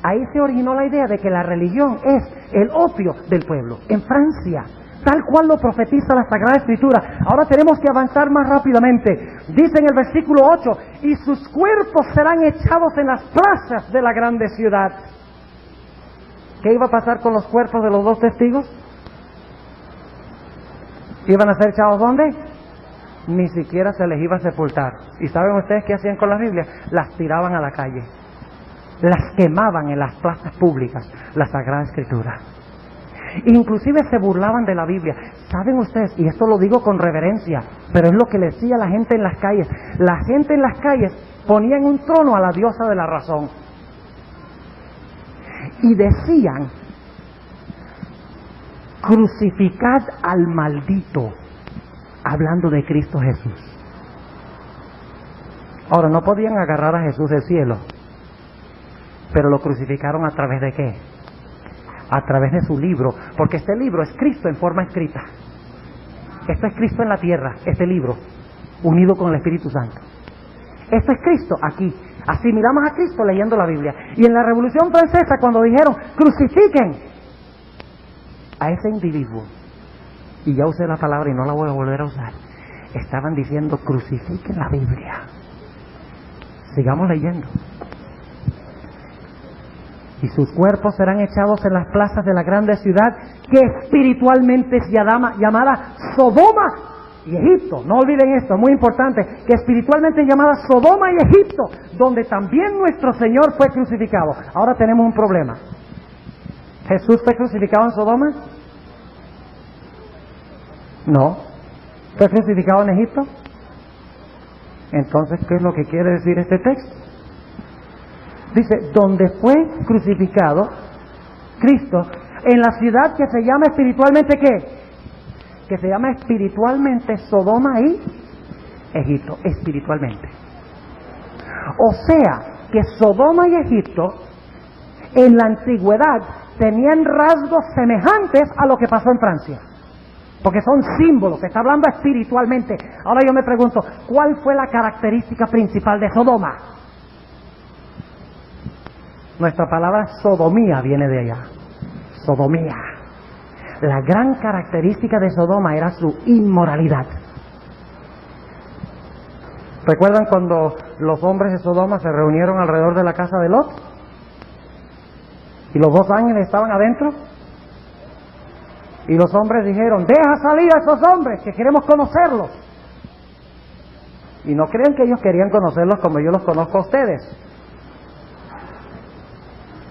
Ahí se originó la idea de que la religión es el opio del pueblo. En Francia, tal cual lo profetiza la Sagrada Escritura. Ahora tenemos que avanzar más rápidamente. Dice en el versículo 8, y sus cuerpos serán echados en las plazas de la grande ciudad. ¿Qué iba a pasar con los cuerpos de los dos testigos? ¿Iban a ser echados dónde? Ni siquiera se les iba a sepultar. ¿Y saben ustedes qué hacían con las Biblias? Las tiraban a la calle. Las quemaban en las plazas públicas, la Sagrada Escritura. Inclusive se burlaban de la Biblia. ¿Saben ustedes? Y esto lo digo con reverencia, pero es lo que le decía la gente en las calles. La gente en las calles ponía en un trono a la diosa de la razón. Y decían, crucificad al maldito, hablando de Cristo Jesús. Ahora, no podían agarrar a Jesús del cielo, pero lo crucificaron ¿a través de qué? A través de su libro, porque este libro es Cristo en forma escrita. Esto es Cristo en la tierra, este libro, unido con el Espíritu Santo. Esto es Cristo aquí. Así miramos a Cristo leyendo la Biblia. Y en la Revolución Francesa, cuando dijeron, crucifiquen a ese individuo, y ya usé la palabra y no la voy a volver a usar, estaban diciendo, crucifiquen la Biblia. Sigamos leyendo. Y sus cuerpos serán echados en las plazas de la grande ciudad, que espiritualmente es llamada Sodoma y Egipto. No olviden esto, muy importante, que espiritualmente es llamada Sodoma y Egipto, donde también nuestro Señor fue crucificado. Ahora tenemos un problema. ¿Jesús fue crucificado en Sodoma? No. ¿Fue crucificado en Egipto? Entonces, ¿qué es lo que quiere decir este texto? Dice, donde fue crucificado Cristo, en la ciudad que se llama espiritualmente ¿qué? Que se llama espiritualmente Sodoma y Egipto, espiritualmente. O sea, que Sodoma y Egipto en la antigüedad tenían rasgos semejantes a lo que pasó en Francia. Porque son símbolos, se está hablando espiritualmente. Ahora yo me pregunto, ¿cuál fue la característica principal de Sodoma? Nuestra palabra sodomía viene de allá. Sodomía. La gran característica de Sodoma era su inmoralidad. ¿Recuerdan cuando los hombres de Sodoma se reunieron alrededor de la casa de Lot? Y los dos ángeles estaban adentro. Y los hombres dijeron, deja salir a esos hombres, que queremos conocerlos. Y no crean que ellos querían conocerlos como yo los conozco a ustedes.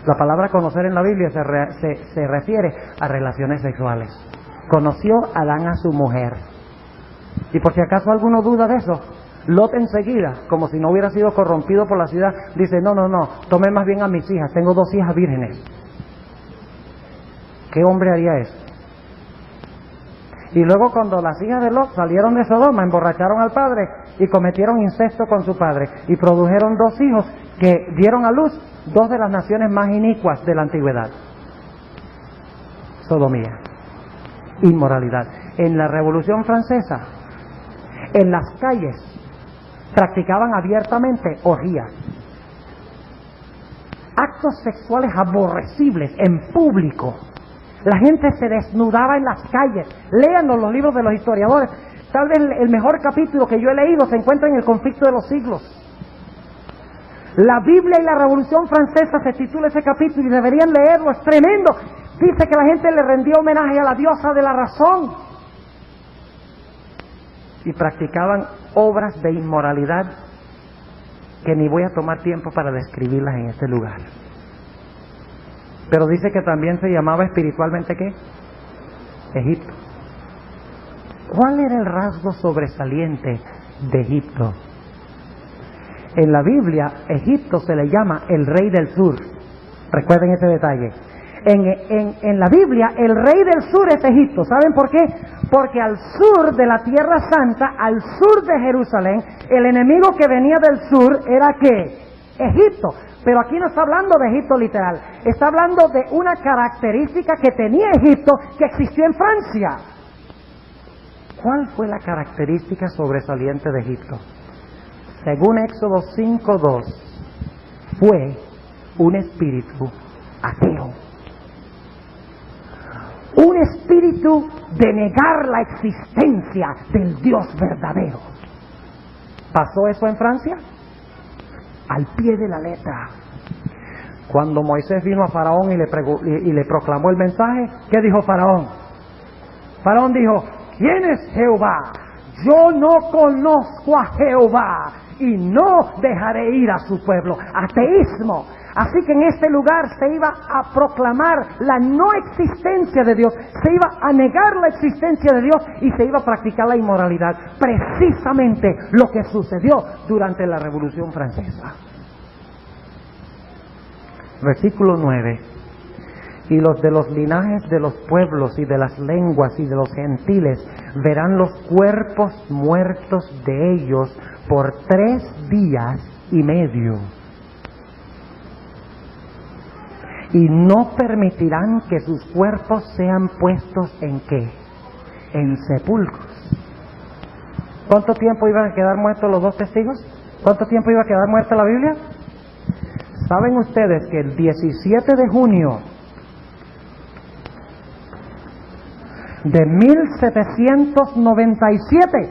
La palabra conocer en la Biblia se refiere a relaciones sexuales. conoció Adán a su mujer. Y por si acaso alguno duda de eso, Lot enseguida, como si no hubiera sido corrompido por la ciudad, dice, no, tomé más bien a mis hijas, tengo 2 hijas vírgenes. ¿Qué hombre haría eso? Y luego cuando las hijas de Lot salieron de Sodoma, emborracharon al padre y cometieron incesto con su padre y produjeron 2 hijos que dieron a luz 2 de las naciones más inicuas de la antigüedad. Sodomía, inmoralidad. En la Revolución Francesa, en las calles, practicaban abiertamente orgías, actos sexuales aborrecibles en público. La gente se desnudaba en las calles. Léanos los libros de los historiadores. Tal vez el mejor capítulo que yo he leído se encuentra en el Conflicto de los Siglos. La Biblia y la Revolución Francesa se titula ese capítulo y deberían leerlo, es tremendo. Dice que la gente le rendía homenaje a la diosa de la razón y practicaban obras de inmoralidad que ni voy a tomar tiempo para describirlas en este lugar. Pero dice que también se llamaba espiritualmente ¿qué? Egipto. ¿Cuál era el rasgo sobresaliente de Egipto? En la Biblia, Egipto se le llama el rey del sur. Recuerden ese detalle. En la Biblia, el rey del sur es Egipto. ¿Saben por qué? Porque al sur de la Tierra Santa, al sur de Jerusalén, el enemigo que venía del sur era ¿qué? Egipto. Pero aquí no está hablando de Egipto literal. Está hablando de una característica que tenía Egipto que existió en Francia. ¿Cuál fue la característica sobresaliente de Egipto? Según Éxodo 5:2, fue un espíritu ateo. Un espíritu de negar la existencia del Dios verdadero. ¿Pasó eso en Francia? Al pie de la letra. Cuando Moisés vino a Faraón y le proclamó el mensaje, ¿qué dijo Faraón? Faraón dijo, ¿quién es Jehová? Yo no conozco a Jehová y no dejaré ir a su pueblo. Ateísmo. Así que en este lugar se iba a proclamar la no existencia de Dios, se iba a negar la existencia de Dios y se iba a practicar la inmoralidad. Precisamente lo que sucedió durante la Revolución Francesa. Versículo 9. Y los de los linajes de los pueblos y de las lenguas y de los gentiles verán los cuerpos muertos de ellos por 3 días y medio. Y no permitirán que sus cuerpos sean puestos ¿en qué? En sepulcros. ¿Cuánto tiempo iban a quedar muertos los 2 testigos? ¿Cuánto tiempo iba a quedar muerta la Biblia? ¿Saben ustedes que el 17 de junio de 1797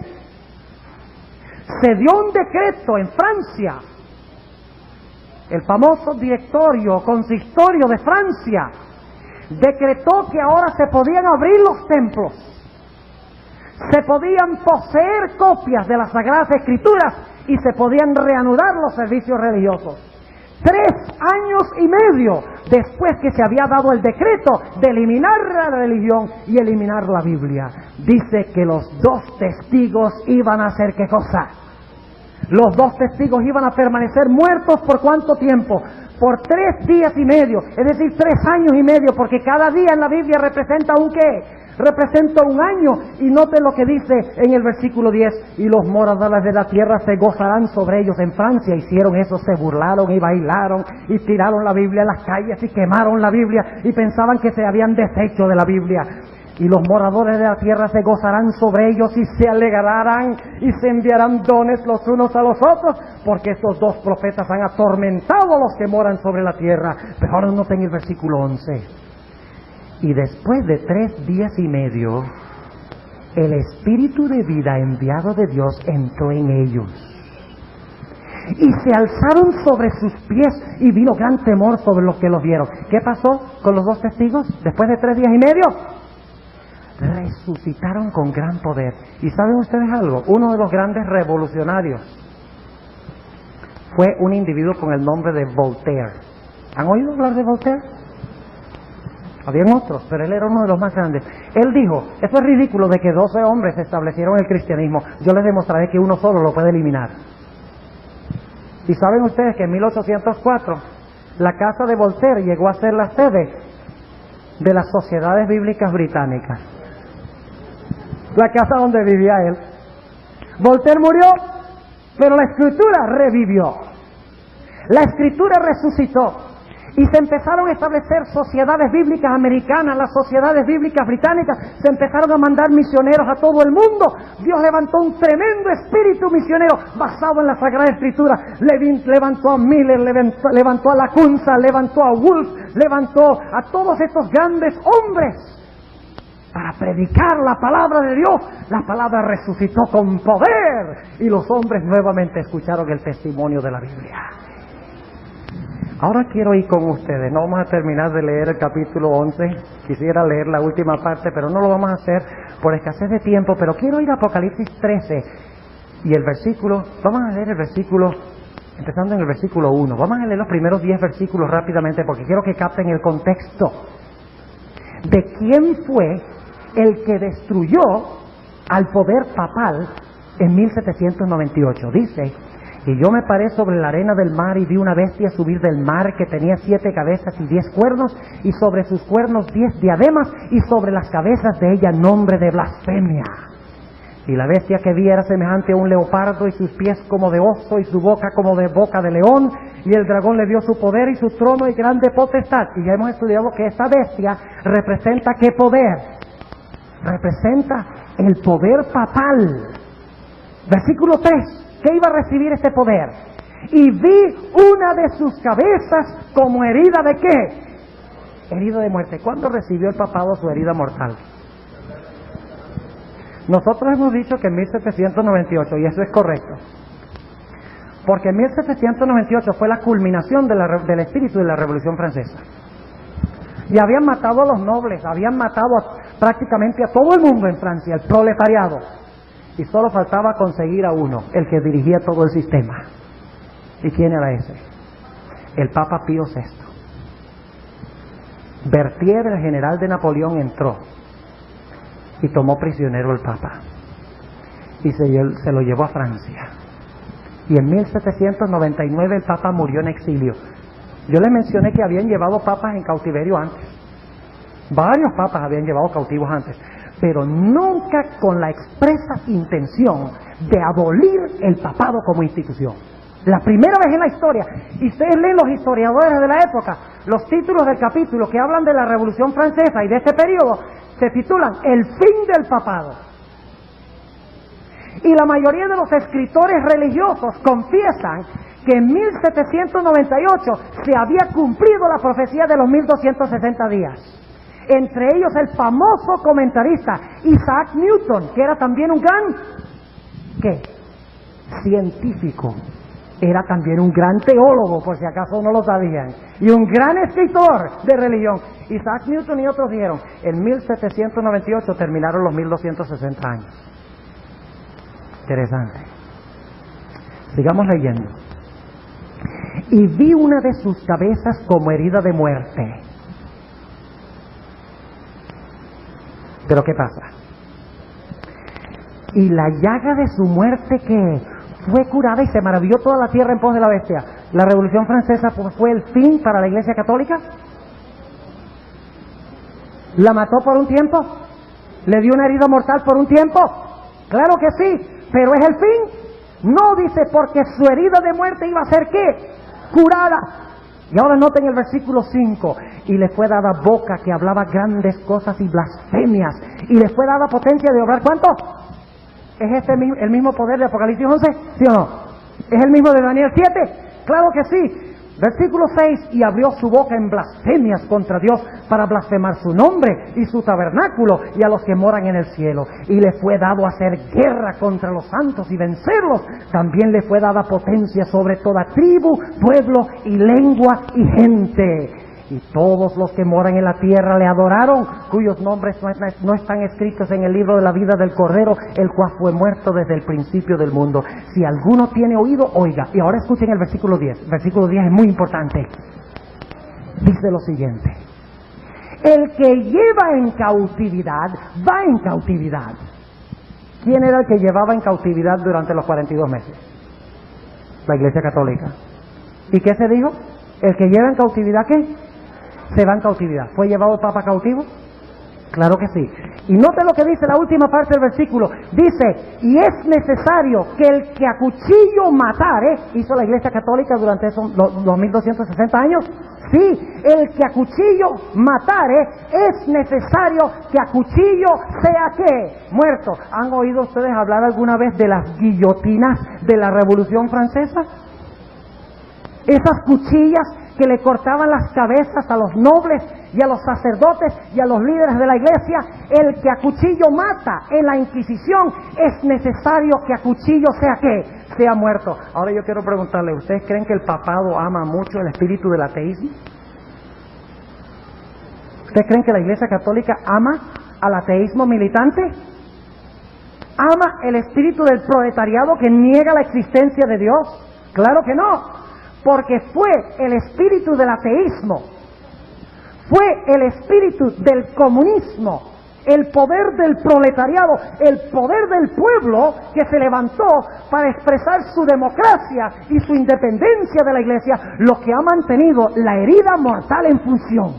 se dio un decreto en Francia? El famoso directorio, consistorio de Francia, decretó que ahora se podían abrir los templos, se podían poseer copias de las Sagradas Escrituras y se podían reanudar los servicios religiosos. 3 años y medio después que se había dado el decreto de eliminar la religión y eliminar la Biblia. Dice que los 2 testigos iban a hacer ¿qué cosa? Los 2 testigos iban a permanecer muertos ¿por cuánto tiempo? Por 3 días y medio, es decir, 3 años y medio, porque cada día en la Biblia representa un ¿qué? Representa un año. Y noten lo que dice en el versículo 10, y los moradores de la tierra se gozarán sobre ellos. En Francia hicieron eso, se burlaron y bailaron y tiraron la Biblia a las calles y quemaron la Biblia y pensaban que se habían deshecho de la Biblia. Y los moradores de la tierra se gozarán sobre ellos y se alegrarán y se enviarán dones los unos a los otros, porque estos 2 profetas han atormentado a los que moran sobre la tierra. Pero ahora noten el versículo 11. Y después de 3 días y medio, el espíritu de vida enviado de Dios entró en ellos. Y se alzaron sobre sus pies y vino gran temor sobre los que los vieron. ¿Qué pasó con los 2 testigos después de 3 días y medio? Resucitaron con gran poder. ¿Y saben ustedes algo? Uno de los grandes revolucionarios fue un individuo con el nombre de Voltaire. ¿Han oído hablar de Voltaire? Habían otros, pero él era uno de los más grandes. Él dijo, eso es ridículo de que 12 hombres establecieron el cristianismo. Yo les demostraré que uno solo lo puede eliminar. Y saben ustedes que en 1804 la casa de Voltaire llegó a ser la sede de las sociedades bíblicas británicas. La casa donde vivía él. Voltaire murió, pero la escritura revivió. La escritura resucitó. Y se empezaron a establecer sociedades bíblicas americanas, las sociedades bíblicas británicas, se empezaron a mandar misioneros a todo el mundo. Dios levantó un tremendo espíritu misionero basado en la Sagrada Escritura. Levantó a Miller, levantó a Lacunza, levantó a Wolf, levantó a todos estos grandes hombres para predicar la palabra de Dios. La palabra resucitó con poder y los hombres nuevamente escucharon el testimonio de la Biblia. Ahora quiero ir con ustedes, no vamos a terminar de leer el capítulo 11, quisiera leer la última parte, pero no lo vamos a hacer por escasez de tiempo, pero quiero ir a Apocalipsis 13 y el versículo, vamos a leer el versículo, empezando en el versículo 1, vamos a leer los primeros 10 versículos rápidamente porque quiero que capten el contexto de quién fue el que destruyó al poder papal en 1798. Dice: y yo me paré sobre la arena del mar y vi una bestia subir del mar que tenía 7 cabezas y 10 cuernos, y sobre sus cuernos 10 diademas, y sobre las cabezas de ella nombre de blasfemia. Y la bestia que vi era semejante a un leopardo, y sus pies como de oso, y su boca como de boca de león, y el dragón le dio su poder y su trono y grande potestad. Y ya hemos estudiado que esta bestia representa ¿qué poder? Representa el poder papal. Versículo 3. ¿Qué iba a recibir este poder? Y vi una de sus cabezas como herida ¿de qué? Herida de muerte. ¿Cuándo recibió el papado su herida mortal? Nosotros hemos dicho que en 1798, y eso es correcto. Porque en 1798 fue la culminación del espíritu de la Revolución Francesa. Y habían matado a los nobles, habían matado prácticamente a todo el mundo en Francia, el proletariado. Y solo faltaba conseguir a uno, el que dirigía todo el sistema. ¿Y quién era ese? El Papa Pío VI. Berthier, el general de Napoleón, entró y tomó prisionero al Papa. Y se lo llevó a Francia. Y en 1799 el Papa murió en exilio. Yo les mencioné que habían llevado papas en cautiverio antes. Varios papas habían llevado cautivos antes, pero nunca con la expresa intención de abolir el papado como institución. La primera vez en la historia, y ustedes leen los historiadores de la época, los títulos del capítulo que hablan de la Revolución Francesa y de este periodo, se titulan El fin del papado. Y la mayoría de los escritores religiosos confiesan que en 1798 se había cumplido la profecía de los 1260 días. Entre ellos el famoso comentarista Isaac Newton, que era también un gran ¿qué? Científico. Era también un gran teólogo, por si acaso no lo sabían, y un gran escritor de religión. Isaac Newton y otros dijeron, en 1798 terminaron los 1260 años. Interesante. Sigamos leyendo. Y vi una de sus cabezas como herida de muerte. Pero ¿qué pasa? Y la llaga de su muerte que fue curada y se maravilló toda la tierra en pos de la bestia. ¿La Revolución Francesa fue el fin para la Iglesia Católica? ¿La mató por un tiempo? ¿Le dio una herida mortal por un tiempo? Claro que sí, pero ¿es el fin? No, dice, porque su herida de muerte iba a ser ¿qué? Curada. Y ahora noten el versículo 5. Y le fue dada boca que hablaba grandes cosas y blasfemias. Y le fue dada potencia de obrar ¿cuánto? ¿Es el mismo poder de Apocalipsis 11? ¿Sí o no? ¿Es el mismo de Daniel 7? Claro que sí. Versículo 6. Y abrió su boca en blasfemias contra Dios para blasfemar su nombre y su tabernáculo y a los que moran en el cielo. Y le fue dado hacer guerra contra los santos y vencerlos. También le fue dada potencia sobre toda tribu, pueblo y lengua y gente. Y todos los que moran en la tierra le adoraron, cuyos nombres no están escritos en el libro de la vida del Cordero, el cual fue muerto desde el principio del mundo. Si alguno tiene oído, oiga. Y ahora escuchen el versículo 10. Versículo 10 es muy importante. Dice lo siguiente. El que lleva en cautividad, va en cautividad. ¿Quién era el que llevaba en cautividad durante los 42 meses? La Iglesia Católica. ¿Y qué se dijo? El que lleva en cautividad, ¿qué? Se va en cautividad. ¿Fue llevado el Papa cautivo? Claro que sí. Y note lo que dice la última parte del versículo. Dice, y es necesario que el que a cuchillo matare, hizo la Iglesia Católica durante esos 2260 años. Sí, el que a cuchillo matare, es necesario que a cuchillo sea ¿qué? Muerto. ¿Han oído ustedes hablar alguna vez de las guillotinas de la Revolución Francesa? Esas cuchillas que le cortaban las cabezas a los nobles y a los sacerdotes y a los líderes de la iglesia. El que a cuchillo mata en la Inquisición, es necesario que a cuchillo sea ¿qué? Sea muerto. Ahora yo quiero preguntarle, ¿ustedes creen que el papado ama mucho el espíritu del ateísmo? ¿Ustedes creen que la Iglesia Católica ama al ateísmo militante? ¿Ama el espíritu del proletariado que niega la existencia de Dios? Claro que no. Porque fue el espíritu del ateísmo, fue el espíritu del comunismo, el poder del proletariado, el poder del pueblo que se levantó para expresar su democracia y su independencia de la iglesia, lo que ha mantenido la herida mortal en función.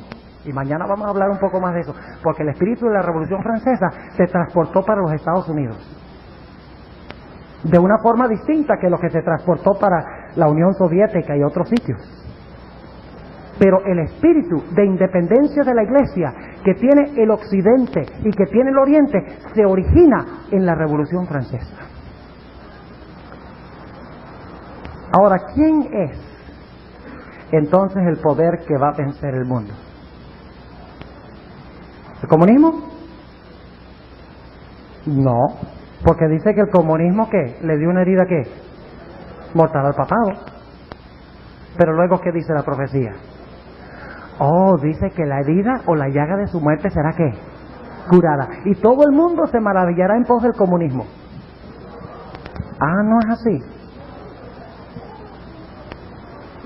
Y mañana vamos a hablar un poco más de eso, porque el espíritu de la Revolución Francesa se transportó para los Estados Unidos de una forma distinta que lo que se transportó para la Unión Soviética y otros sitios. Pero el espíritu de independencia de la iglesia que tiene el occidente y que tiene el oriente se origina en la Revolución Francesa. Ahora, ¿quién es entonces el poder que va a vencer el mundo? ¿El comunismo? No, porque dice que el comunismo ¿qué? Le dio una herida ¿qué? Mortal al papado. Pero luego ¿qué dice la profecía? Oh, dice que la herida o la llaga de su muerte será ¿qué? Curada. Y todo el mundo se maravillará en pos del comunismo. Ah, no es así.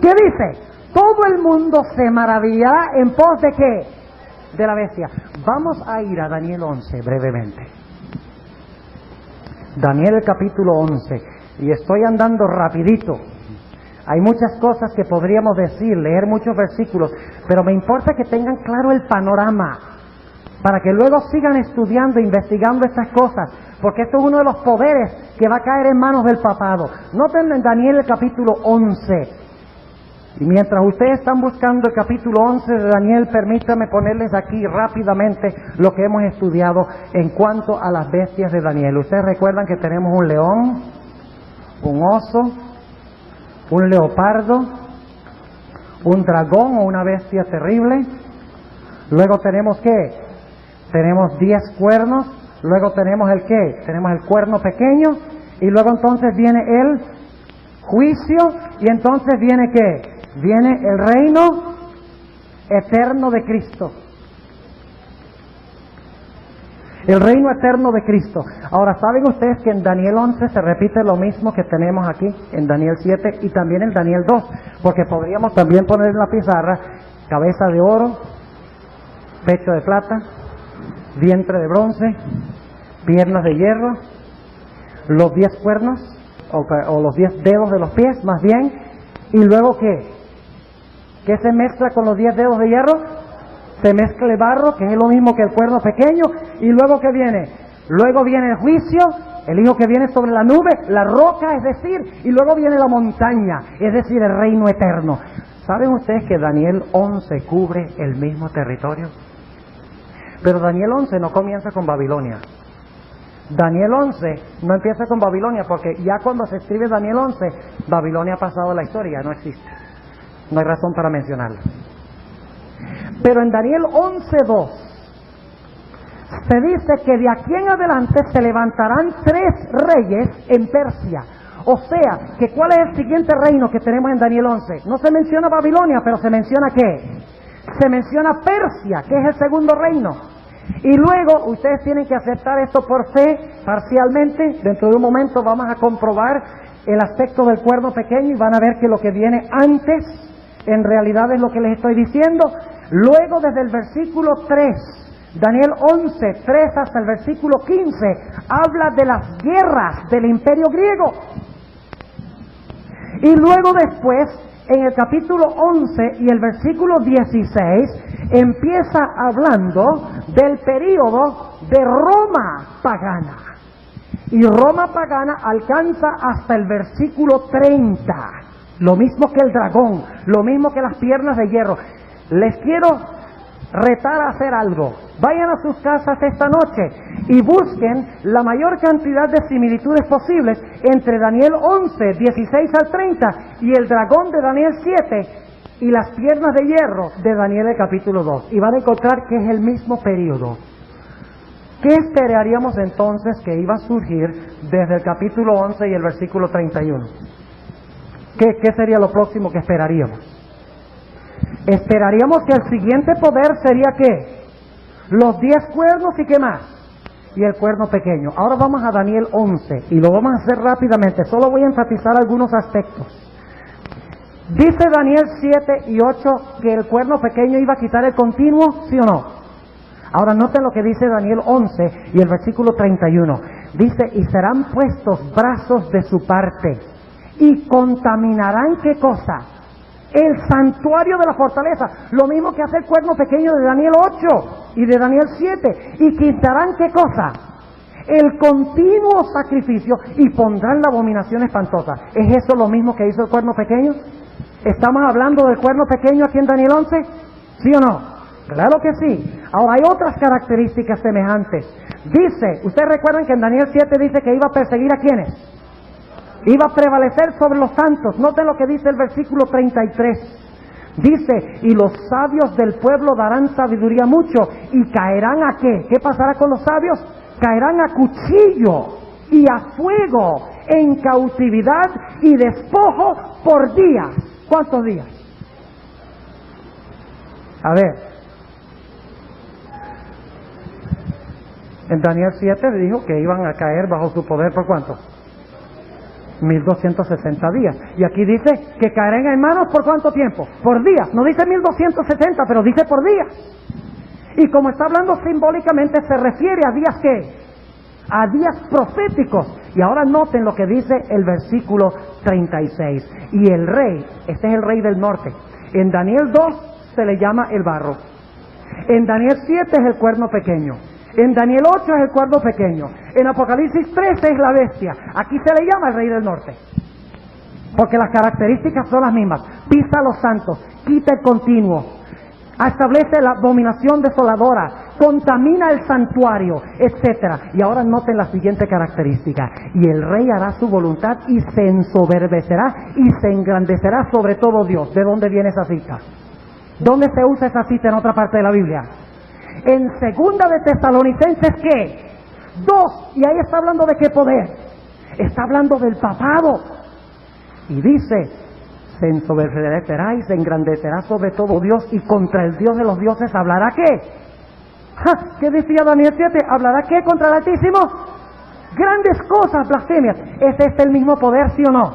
¿Qué dice? Todo el mundo se maravillará en pos de ¿qué? De la bestia. Vamos a ir a Daniel 11 brevemente. Daniel el capítulo 11. Y estoy andando rapidito. Hay muchas cosas que podríamos decir, leer muchos versículos, pero me importa que tengan claro el panorama, para que luego sigan estudiando, investigando estas cosas, porque esto es uno de los poderes que va a caer en manos del papado. Noten en Daniel el capítulo 11. Y mientras ustedes están buscando el capítulo 11 de Daniel, permítanme ponerles aquí rápidamente lo que hemos estudiado en cuanto a las bestias de Daniel. Ustedes recuerdan que tenemos un león, un oso, un leopardo, un dragón o una bestia terrible. Luego tenemos ¿qué? Tenemos 10 cuernos. Luego tenemos el ¿qué? Tenemos el cuerno pequeño. Y luego entonces viene el juicio. Y entonces viene ¿qué? Viene el reino eterno de Cristo. El reino eterno de Cristo. Ahora, ¿saben ustedes que en Daniel 11 se repite lo mismo que tenemos aquí en Daniel 7 y también en Daniel 2? Porque podríamos también poner en la pizarra cabeza de oro, pecho de plata, vientre de bronce, piernas de hierro, los 10 cuernos, o los 10 dedos de los pies, más bien, y luego ¿qué? ¿Qué se mezcla con los 10 dedos de hierro? Se mezcla el barro, que es lo mismo que el cuerno pequeño, y luego ¿qué viene? Luego viene el juicio, el hijo que viene sobre la nube, la roca, es decir, y luego viene la montaña, es decir, el reino eterno. ¿Saben ustedes que Daniel 11 cubre el mismo territorio? Pero Daniel 11 no comienza con Babilonia. Daniel 11 no empieza con Babilonia, porque ya cuando se escribe Daniel 11, Babilonia ha pasado a la historia, no existe. No hay razón para mencionarlo. Pero en Daniel 11:2 se dice que de aquí en adelante se levantarán 3 reyes en Persia. O sea, que ¿cuál es el siguiente reino que tenemos en Daniel 11? No se menciona Babilonia, pero se menciona ¿qué? Se menciona Persia, que es el segundo reino. Y luego ustedes tienen que aceptar esto por fe, parcialmente. Dentro de un momento vamos a comprobar el aspecto del cuerno pequeño y van a ver que lo que viene antes en realidad es lo que les estoy diciendo. Luego desde el versículo 3, Daniel 11, 3 hasta el versículo 15, habla de las guerras del imperio griego. Y luego después, en el capítulo 11 y el versículo 16, empieza hablando del período de Roma pagana. Y Roma pagana alcanza hasta el versículo 30. Lo mismo que el dragón, lo mismo que las piernas de hierro. Les quiero retar a hacer algo. Vayan a sus casas esta noche y busquen la mayor cantidad de similitudes posibles entre Daniel 11, 16 al 30 y el dragón de Daniel 7 y las piernas de hierro de Daniel el capítulo 2. Y van a encontrar que es el mismo periodo. ¿Qué esperaríamos entonces que iba a surgir desde el capítulo 11 y el versículo 31? ¿Qué sería lo próximo que esperaríamos? Esperaríamos que el siguiente poder sería ¿qué? Los 10 cuernos y ¿qué más? Y el cuerno pequeño. Ahora vamos a Daniel 11 y lo vamos a hacer rápidamente. Solo voy a enfatizar algunos aspectos. Dice Daniel 7 y 8 que el cuerno pequeño iba a quitar el continuo, ¿sí o no? Ahora noten lo que dice Daniel 11 y el versículo 31. Dice, y serán puestos brazos de su parte y contaminarán ¿qué cosa? El santuario de la fortaleza, lo mismo que hace el cuerno pequeño de Daniel 8 y de Daniel 7, y quitarán ¿qué cosa? El continuo sacrificio y pondrán la abominación espantosa. ¿Es eso lo mismo que hizo el cuerno pequeño? ¿Estamos hablando del cuerno pequeño aquí en Daniel 11? ¿Sí o no? Claro que sí. Ahora hay otras características semejantes. Dice, ustedes recuerdan que en Daniel 7 dice que iba a perseguir a ¿quiénes? Iba a prevalecer sobre los santos. Noten lo que dice el versículo 33. Dice, y los sabios del pueblo darán sabiduría mucho, y caerán ¿a qué? ¿Qué pasará con los sabios? Caerán a cuchillo y a fuego, en cautividad y despojo por días. ¿Cuántos días? A ver. En Daniel 7 dijo que iban a caer bajo su poder ¿por cuánto? 1260 días. Y aquí dice que caerán en manos ¿por cuánto tiempo? Por días. No dice 1260, pero dice por días. Y como está hablando simbólicamente, se refiere a días ¿qué? A días proféticos. Y ahora noten lo que dice el versículo 36. Y el rey, este es el rey del norte. En Daniel 2 se le llama el barro. En Daniel 7 es el cuerno pequeño. En Daniel 8 es el cuerno pequeño. En Apocalipsis 13 es la bestia. Aquí se le llama el rey del norte. Porque las características son las mismas. Pisa a los santos, quita el continuo, establece la abominación desoladora, contamina el santuario, etc. Y ahora noten la siguiente característica. Y el rey hará su voluntad y se ensoberbecerá y se engrandecerá sobre todo Dios. ¿De dónde viene esa cita? ¿Dónde se usa esa cita en otra parte de la Biblia? En segunda de Tesalonicenses, ¿qué? 2, y ahí está hablando de qué poder. Está hablando del papado. Y dice, se ensoberbecerá y se engrandecerá sobre todo Dios, y contra el Dios de los dioses hablará ¿qué? ¿Qué decía Daniel 7? ¿Hablará qué contra el Altísimo? Grandes cosas, blasfemias. ¿Es este el mismo poder, sí o no?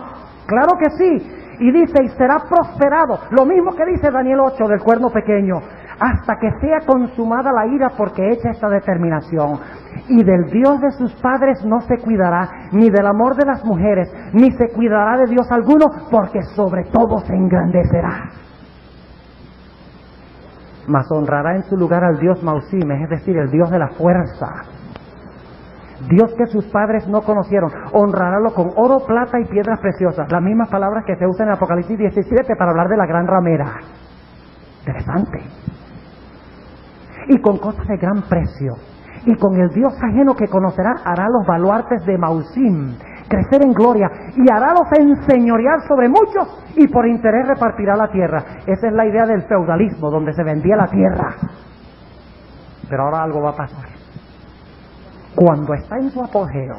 Claro que sí. Y dice, y será prosperado. Lo mismo que dice Daniel 8 del cuerno pequeño. Hasta que sea consumada la ira, porque hecha esta determinación. Y del Dios de sus padres no se cuidará, ni del amor de las mujeres, ni se cuidará de Dios alguno, porque sobre todo se engrandecerá. Mas honrará en su lugar al Dios Mausimes, es decir, el Dios de la fuerza. Dios que sus padres no conocieron, honrarálo con oro, plata y piedras preciosas. Las mismas palabras que se usan en Apocalipsis 17 para hablar de la gran ramera. Interesante. Y con cosas de gran precio. Y con el Dios ajeno que conocerá, hará los baluartes de Mausim crecer en gloria, y harálos enseñorear sobre muchos, y por interés repartirá la tierra. Esa es la idea del feudalismo, donde se vendía la tierra. Pero ahora algo va a pasar. Cuando está en su apogeo,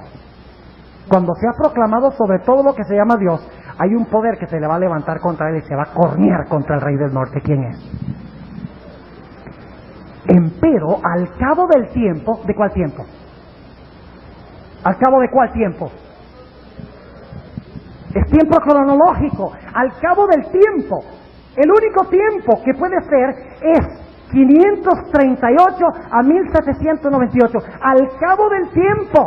cuando se ha proclamado sobre todo lo que se llama Dios, hay un poder que se le va a levantar contra él y se va a cornear contra el rey del norte. ¿Quién es? Empero, al cabo del tiempo, ¿de cuál tiempo? ¿Al cabo de cuál tiempo? Es tiempo cronológico. Al cabo del tiempo. El único tiempo que puede ser es 538 a 1798, al cabo del tiempo.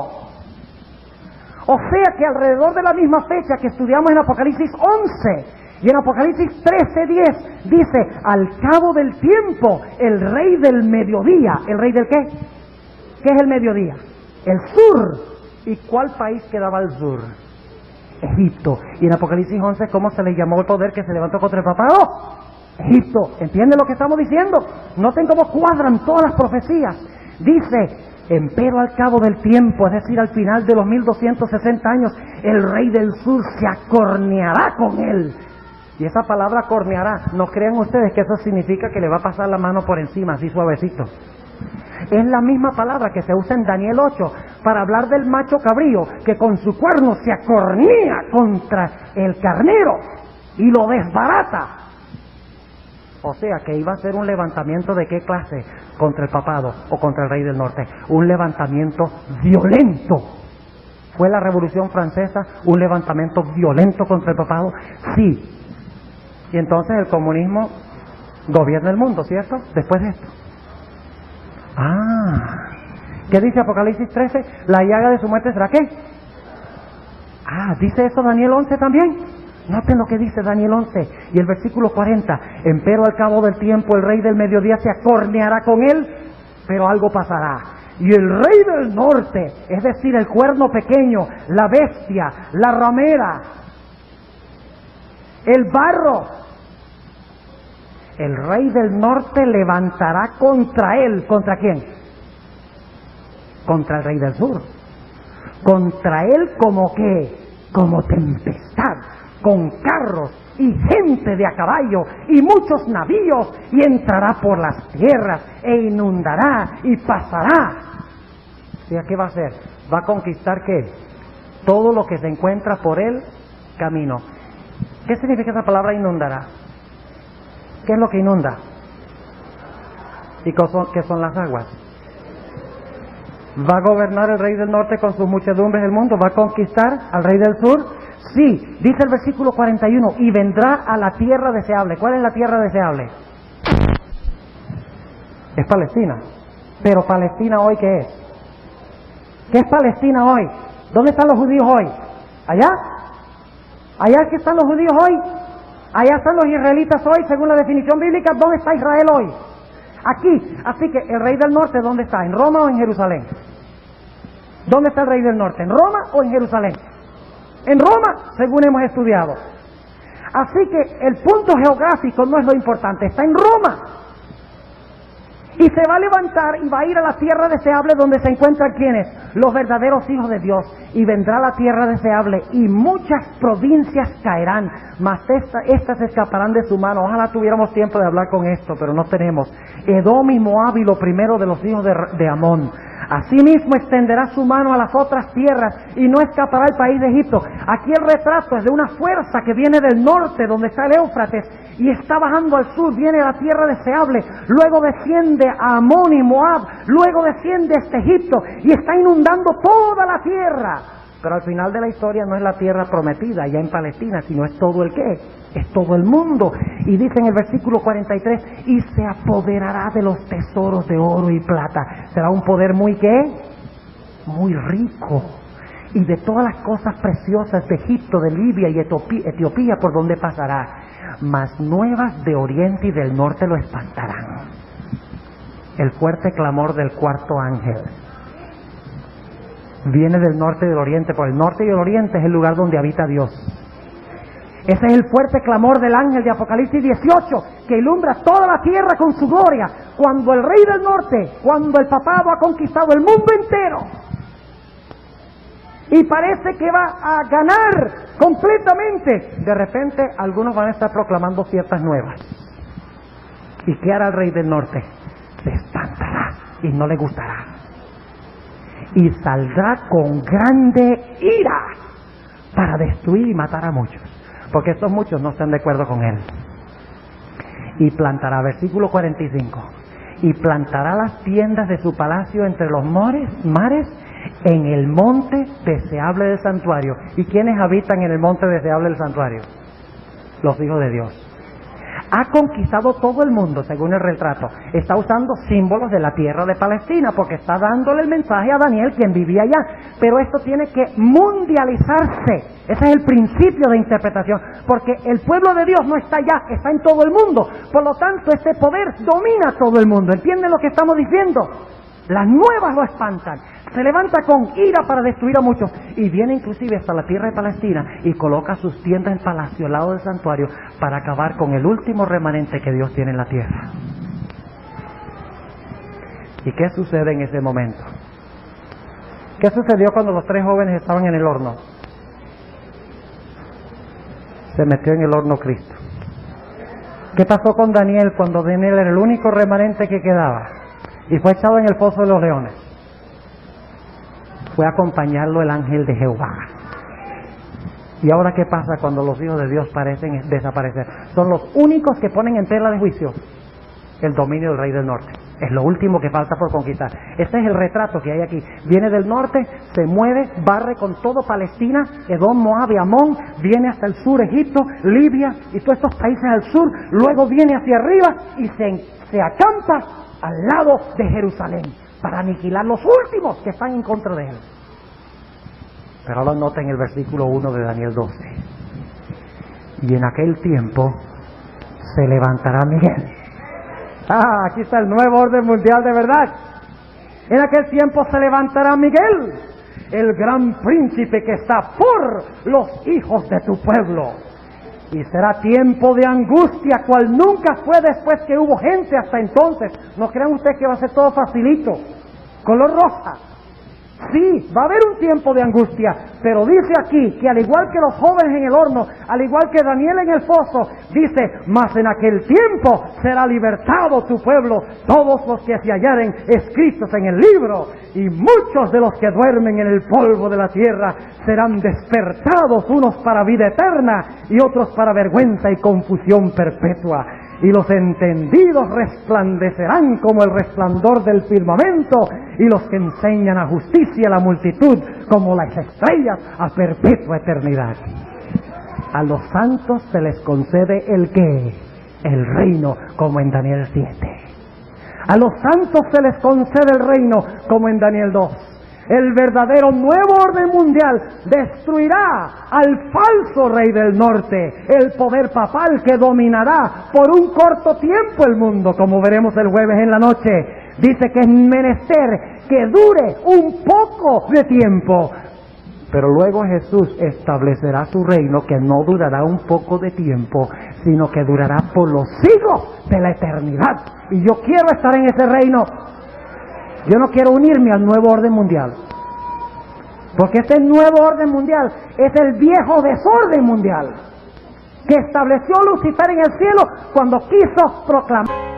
O sea que alrededor de la misma fecha que estudiamos en Apocalipsis 11 y en Apocalipsis 13:10, dice, al cabo del tiempo, el rey del mediodía. ¿El rey del qué? ¿Qué es el mediodía? El sur. ¿Y cuál país quedaba al sur? Egipto. Y en Apocalipsis 11, ¿cómo se le llamó el poder que se levantó contra el papado? Egipto. ¿Entienden lo que estamos diciendo? Noten cómo cuadran todas las profecías. Dice, empero al cabo del tiempo, es decir, al final de los 1260 años, el rey del sur se acorneará con él. Y esa palabra corneará, no crean ustedes que eso significa que le va a pasar la mano por encima, así suavecito. Es la misma palabra que se usa en Daniel 8 para hablar del macho cabrío que con su cuerno se acornea contra el carnero y lo desbarata. O sea que iba a ser un levantamiento de qué clase contra el papado o contra el rey del norte. Un levantamiento violento. ¿Fue la Revolución Francesa un levantamiento violento contra el papado? Sí. Y entonces el comunismo gobierna el mundo, ¿cierto? Después de esto. ¿Qué dice Apocalipsis 13? La llaga de su muerte será ¿qué? ¿Dice eso Daniel 11 también? Noten lo que dice Daniel 11 y el versículo 40. Empero al cabo del tiempo el rey del mediodía se acorneará con él, pero algo pasará. Y el rey del norte, es decir, el cuerno pequeño, la bestia, la ramera, el barro, el rey del norte levantará contra él. ¿Contra quién? Contra el rey del sur. Contra él como qué? Como tempestad, con carros y gente de a caballo y muchos navíos, y entrará por las tierras e inundará y pasará. O sea, ¿qué va a hacer? Va a conquistar ¿qué? Todo lo que se encuentra por el camino. ¿Qué significa esa palabra inundará? ¿Qué es lo que inunda? ¿Y qué son las aguas? ¿Va a gobernar el rey del norte con sus muchedumbres del mundo? ¿Va a conquistar al rey del sur? Sí, dice el versículo 41, y vendrá a la tierra deseable. ¿Cuál es la tierra deseable? Es Palestina. Pero Palestina hoy, ¿qué es? ¿Qué es Palestina hoy? ¿Dónde están los judíos hoy? ¿Allá? ¿Allá es que están los judíos hoy? Allá están los israelitas hoy, según la definición bíblica. ¿Dónde está Israel hoy? Aquí. Así que el rey del norte, ¿dónde está? ¿En Roma o en Jerusalén? ¿Dónde está el rey del norte? ¿En Roma o en Jerusalén? En Roma, según hemos estudiado. Así que el punto geográfico no es lo importante, está en Roma. Y se va a levantar y va a ir a la tierra deseable donde se encuentran ¿quiénes? Los verdaderos hijos de Dios. Y vendrá a la tierra deseable y muchas provincias caerán, mas estas escaparán de su mano. Ojalá tuviéramos tiempo de hablar con esto, pero no tenemos. Edom y Moab y lo primero de los hijos de Amón. Asimismo extenderá su mano a las otras tierras y no escapará el país de Egipto. Aquí el retrato es de una fuerza que viene del norte, donde está el Éufrates, y está bajando al sur, viene a la tierra deseable, luego desciende a Amón y Moab, luego desciende hasta Egipto y está inundando toda la tierra. Pero al final de la historia no es la tierra prometida ya en Palestina, sino es todo el ¿qué? Es todo el mundo. Y dice en el versículo 43, y se apoderará de los tesoros de oro y plata. Será un poder muy ¿qué? Muy rico. Y de todas las cosas preciosas de Egipto, de Libia y Etiopía, por donde pasará. Mas nuevas de oriente y del norte lo espantarán. El fuerte clamor del cuarto ángel viene del norte y del oriente, por el norte y el oriente es el lugar donde habita Dios. Ese es el fuerte clamor del ángel de Apocalipsis 18, que ilumbra toda la tierra con su gloria, cuando el rey del norte, cuando el papado ha conquistado el mundo entero, y parece que va a ganar completamente. De repente algunos van a estar proclamando ciertas nuevas. ¿Y qué hará el rey del norte? Se espantará y no le gustará. Y saldrá con grande ira para destruir y matar a muchos, porque estos muchos no están de acuerdo con él. Y plantará, versículo 45, y plantará las tiendas de su palacio entre los mares en el monte deseable del santuario. ¿Y quiénes habitan en el monte deseable del santuario? Los hijos de Dios. Ha conquistado todo el mundo, según el retrato. Está usando símbolos de la tierra de Palestina, porque está dándole el mensaje a Daniel, quien vivía allá. Pero esto tiene que mundializarse. Ese es el principio de interpretación, porque el pueblo de Dios no está allá, está en todo el mundo. Por lo tanto, este poder domina todo el mundo. ¿Entienden lo que estamos diciendo? Las nuevas lo espantan. Se levanta con ira para destruir a muchos. Y viene inclusive hasta la tierra de Palestina y coloca sus tiendas en palacio al lado del santuario para acabar con el último remanente que Dios tiene en la tierra. ¿Y qué sucede en ese momento? ¿Qué sucedió cuando los 3 jóvenes estaban en el horno? Se metió en el horno Cristo. ¿Qué pasó con Daniel cuando Daniel era el único remanente que quedaba? Y fue echado en el foso de los leones. Fue a acompañarlo el ángel de Jehová. ¿Y ahora qué pasa cuando los hijos de Dios parecen desaparecer? Son los únicos que ponen en tela de juicio el dominio del rey del norte. Es lo último que falta por conquistar. Este es el retrato que hay aquí. Viene del norte, se mueve, barre con todo Palestina, Edom, Moab y Amón, viene hasta el sur, Egipto, Libia y todos estos países al sur, luego viene hacia arriba y se acampa al lado de Jerusalén para aniquilar los últimos que están en contra de él. Pero ahora noten el versículo 1 de Daniel 12. Y en aquel tiempo se levantará Miguel. Aquí está el nuevo orden mundial de verdad. En aquel tiempo se levantará Miguel, el gran príncipe que está por los hijos de tu pueblo. Y será tiempo de angustia, cual nunca fue después que hubo gente hasta entonces. No crean ustedes que va a ser todo facilito, color rosa. Sí, va a haber un tiempo de angustia, pero dice aquí que al igual que los jóvenes en el horno, al igual que Daniel en el foso, dice, mas en aquel tiempo será libertado tu pueblo, todos los que se hallaren escritos en el libro, y muchos de los que duermen en el polvo de la tierra serán despertados, unos para vida eterna y otros para vergüenza y confusión perpetua. Y los entendidos resplandecerán como el resplandor del firmamento, y los que enseñan a justicia a la multitud como las estrellas a perpetua eternidad. A los santos se les concede ¿el qué? El reino, como en Daniel 7. A los santos se les concede el reino, como en Daniel 2. El verdadero nuevo orden mundial destruirá al falso rey del norte, el poder papal que dominará por un corto tiempo el mundo, como veremos el jueves en la noche. Dice que es menester que dure un poco de tiempo, pero luego Jesús establecerá su reino que no durará un poco de tiempo, sino que durará por los siglos de la eternidad. Y yo quiero estar en ese reino. Yo no quiero unirme al nuevo orden mundial, porque este nuevo orden mundial es el viejo desorden mundial que estableció Lucifer en el cielo cuando quiso proclamar.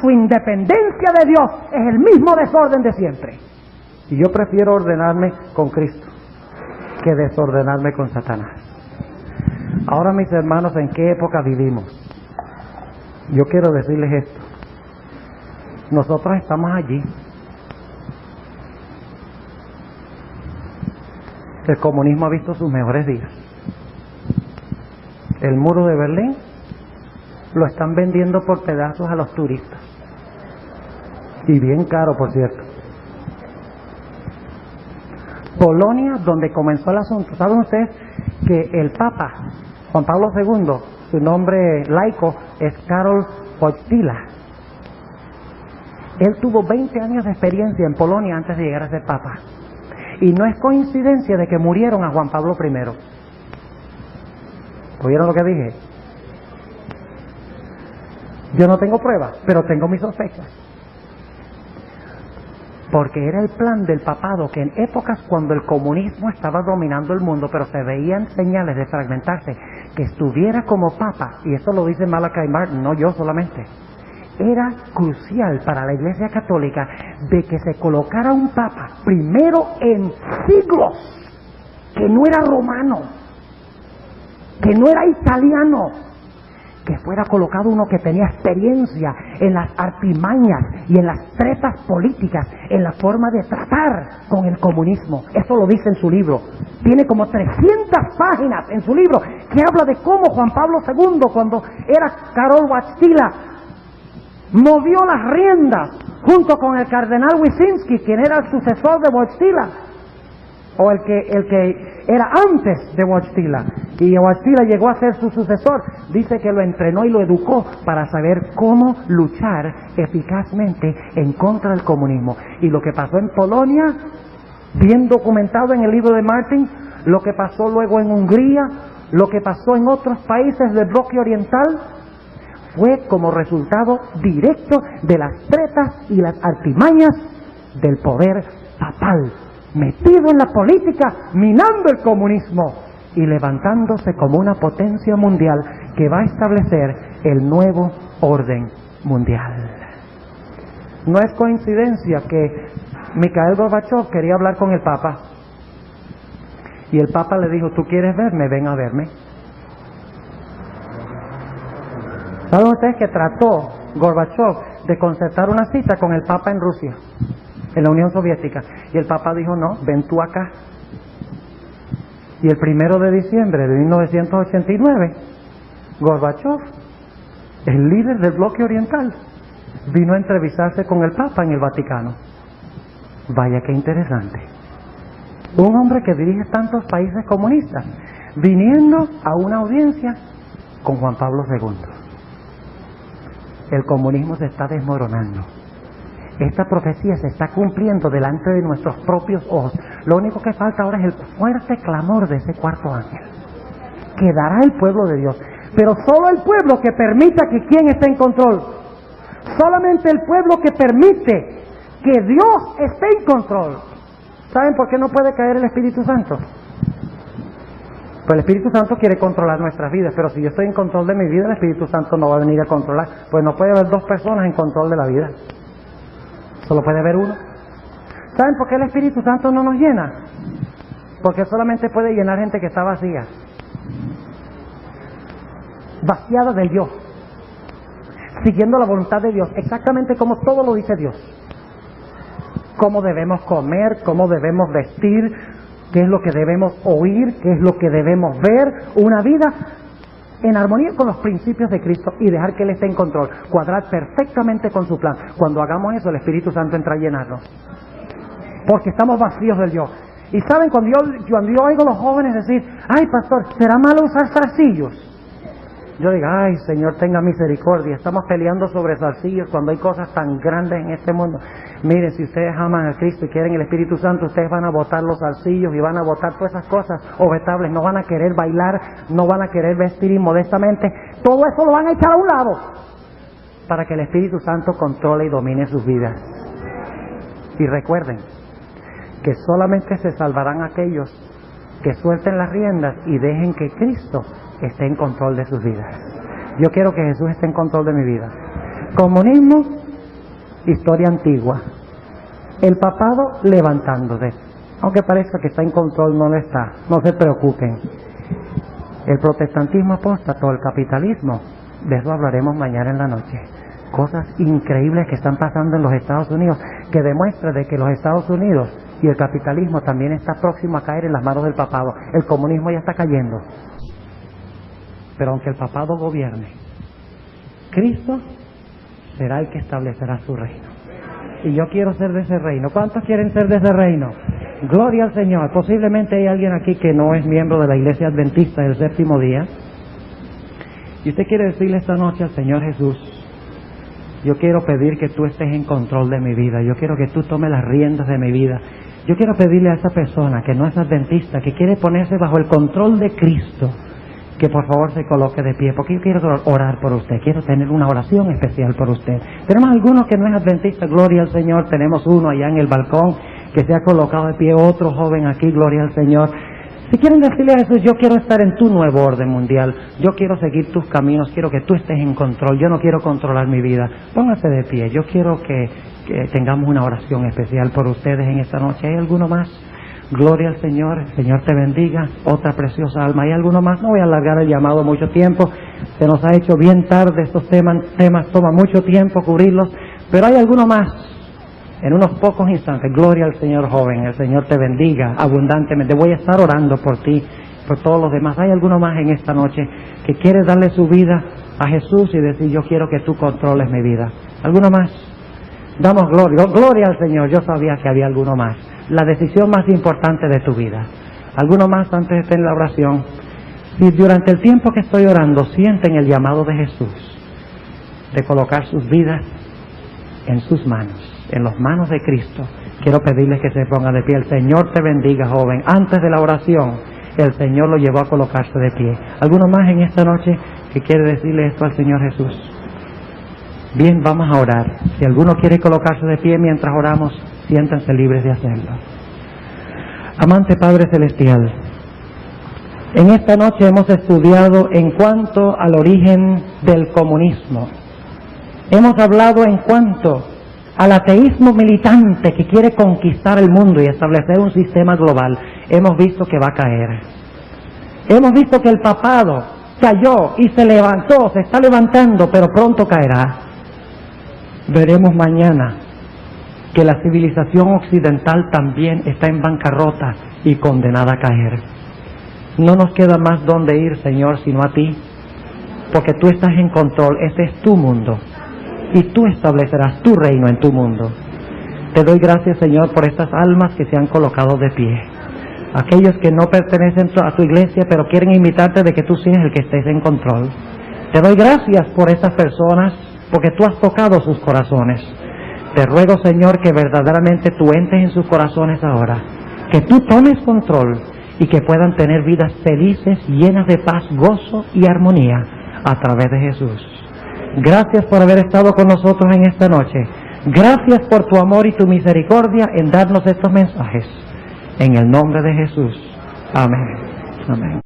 su independencia de Dios es el mismo desorden de siempre. Y yo prefiero ordenarme con Cristo que desordenarme con Satanás. Ahora, mis hermanos, ¿en qué época vivimos? Yo quiero decirles esto. Nosotros estamos allí. El comunismo ha visto sus mejores días. El muro de Berlín lo están vendiendo por pedazos a los turistas. Y bien caro, por cierto. Polonia, donde comenzó el asunto. ¿Saben ustedes que el Papa Juan Pablo II, su nombre laico es Karol Wojtyła? Él tuvo 20 años de experiencia en Polonia antes de llegar a ser Papa. Y no es coincidencia de que murieron a Juan Pablo I. ¿Oyeron lo que dije? Yo no tengo pruebas, pero tengo mis sospechas. Porque era el plan del papado que en épocas cuando el comunismo estaba dominando el mundo, pero se veían señales de fragmentarse, que estuviera como papa, y esto lo dice Malachi Martin, no yo solamente, era crucial para la Iglesia Católica de que se colocara un papa, primero en siglos, que no era romano, que no era italiano, que fuera colocado uno que tenía experiencia en las artimañas y en las tretas políticas, en la forma de tratar con el comunismo. Eso lo dice en su libro. Tiene como 300 páginas en su libro que habla de cómo Juan Pablo II, cuando era Karol Wojtyła, movió las riendas junto con el cardenal Wyszynski, quien era el sucesor de Wojtyła, o el que era antes de Wojtyła, y Wojtyła llegó a ser su sucesor. Dice que lo entrenó y lo educó para saber cómo luchar eficazmente en contra del comunismo. Y lo que pasó en Polonia, bien documentado en el libro de Martin, lo que pasó luego en Hungría, lo que pasó en otros países del bloque oriental, fue como resultado directo de las tretas y las artimañas del poder papal, metido en la política, minando el comunismo y levantándose como una potencia mundial que va a establecer el nuevo orden mundial. No es coincidencia que Mikhail Gorbachev quería hablar con el Papa y el Papa le dijo: ¿tú quieres verme? Ven a verme. ¿Saben ustedes que trató Gorbachev de concertar una cita con el Papa en Rusia, en la Unión Soviética? Y el Papa dijo: no, ven tú acá. Y el 1 de diciembre de 1989, Gorbachev, el líder del bloque oriental, vino a entrevistarse con el Papa en el Vaticano. Vaya qué interesante. Un hombre que dirige tantos países comunistas, viniendo a una audiencia con Juan Pablo II. El comunismo se está desmoronando. Esta profecía se está cumpliendo delante de nuestros propios ojos. Lo único que falta ahora es el fuerte clamor de ese cuarto ángel. Quedará el pueblo de Dios, pero solo el pueblo que permita que quien esté en control. Solamente el pueblo que permite que Dios esté en control. ¿Saben por qué no puede caer el Espíritu Santo? Pues el Espíritu Santo quiere controlar nuestras vidas, pero si yo estoy en control de mi vida, el Espíritu Santo no va a venir a controlar. Pues no puede haber dos personas en control de la vida. Solo puede haber uno. ¿Saben por qué el Espíritu Santo no nos llena? Porque solamente puede llenar gente que está vacía. Vaciada del yo. Siguiendo la voluntad de Dios, exactamente como todo lo dice Dios. Cómo debemos comer, cómo debemos vestir, qué es lo que debemos oír, qué es lo que debemos ver. Una vida en armonía con los principios de Cristo y dejar que Él esté en control, cuadrar perfectamente con su plan. Cuando hagamos eso, el Espíritu Santo entra a llenarnos, porque estamos vacíos del yo. Y saben, cuando yo oigo a los jóvenes decir: ay pastor, ¿será malo usar zarcillos? Yo digo: ay Señor, tenga misericordia, estamos peleando sobre zarcillos cuando hay cosas tan grandes en este mundo. Miren, si ustedes aman a Cristo y quieren el Espíritu Santo, ustedes van a botar los zarcillos y van a botar todas esas cosas objetables. No van a querer bailar, no van a querer vestir inmodestamente. Todo eso lo van a echar a un lado para que el Espíritu Santo controle y domine sus vidas. Y recuerden que solamente se salvarán aquellos que suelten las riendas y dejen que Cristo esté en control de sus vidas. Yo quiero que Jesús esté en control de mi vida. Comunismo, historia antigua. El papado levantándose. Aunque parezca que está en control, no lo está. No se preocupen. El protestantismo apóstata, el capitalismo, de eso hablaremos mañana en la noche. Cosas increíbles que están pasando en los Estados Unidos, que demuestra de que los Estados Unidos y el capitalismo también está próximo a caer en las manos del papado. El comunismo ya está cayendo. Pero aunque el papado gobierne, Cristo será el que establecerá su reino. Y yo quiero ser de ese reino. ¿Cuántos quieren ser de ese reino? Gloria al Señor. Posiblemente hay alguien aquí que no es miembro de la Iglesia Adventista del Séptimo Día. Y usted quiere decirle esta noche al Señor Jesús: yo quiero pedir que tú estés en control de mi vida. Yo quiero que tú tomes las riendas de mi vida. Yo quiero pedirle a esa persona que no es adventista, que quiere ponerse bajo el control de Cristo, que por favor se coloque de pie, porque yo quiero orar por usted, quiero tener una oración especial por usted. Tenemos algunos que no es adventista, gloria al Señor, tenemos uno allá en el balcón que se ha colocado de pie, otro joven aquí, gloria al Señor. Si quieren decirle a Jesús: yo quiero estar en tu nuevo orden mundial, yo quiero seguir tus caminos, quiero que tú estés en control, yo no quiero controlar mi vida. Póngase de pie, yo quiero que tengamos una oración especial por ustedes en esta noche. ¿Hay alguno más? Gloria al Señor, el Señor te bendiga. Otra preciosa alma. ¿Hay alguno más? No voy a alargar el llamado mucho tiempo, se nos ha hecho bien tarde, estos temas toman mucho tiempo cubrirlos, pero hay alguno más. En unos pocos instantes, gloria al Señor, joven, el Señor te bendiga abundantemente. Voy a estar orando por ti, por todos los demás. ¿Hay alguno más en esta noche que quiere darle su vida a Jesús y decir: yo quiero que tú controles mi vida? ¿Alguno más? Damos gloria al Señor. Yo sabía que había alguno más. La decisión más importante de tu vida. ¿Alguno más antes de estar en la oración? Si durante el tiempo que estoy orando sienten el llamado de Jesús de colocar sus vidas en sus manos, en las manos de Cristo, quiero pedirles que se pongan de pie. El Señor te bendiga, joven. Antes de la oración, el Señor lo llevó a colocarse de pie. ¿Alguno más en esta noche que quiere decirle esto al Señor Jesús? Bien, vamos a orar. Si alguno quiere colocarse de pie mientras oramos, siéntanse libres de hacerlo. Amante Padre Celestial, en esta noche hemos estudiado en cuanto al origen del comunismo. Hemos hablado en cuanto al ateísmo militante que quiere conquistar el mundo y establecer un sistema global. Hemos visto que va a caer. Hemos visto que el papado cayó y se levantó, se está levantando, pero pronto caerá. Veremos mañana que la civilización occidental también está en bancarrota y condenada a caer. No nos queda más dónde ir, Señor, sino a ti, porque tú estás en control. Este es tu mundo y tú establecerás tu reino en tu mundo. Te doy gracias, Señor, por estas almas que se han colocado de pie. Aquellos que no pertenecen a tu iglesia, pero quieren imitarte de que tú seas el que estés en control. Te doy gracias por estas personas, porque tú has tocado sus corazones. Te ruego, Señor, que verdaderamente tú entres en sus corazones ahora, que tú tomes control y que puedan tener vidas felices, llenas de paz, gozo y armonía a través de Jesús. Gracias por haber estado con nosotros en esta noche. Gracias por tu amor y tu misericordia en darnos estos mensajes. En el nombre de Jesús. Amén. Amén.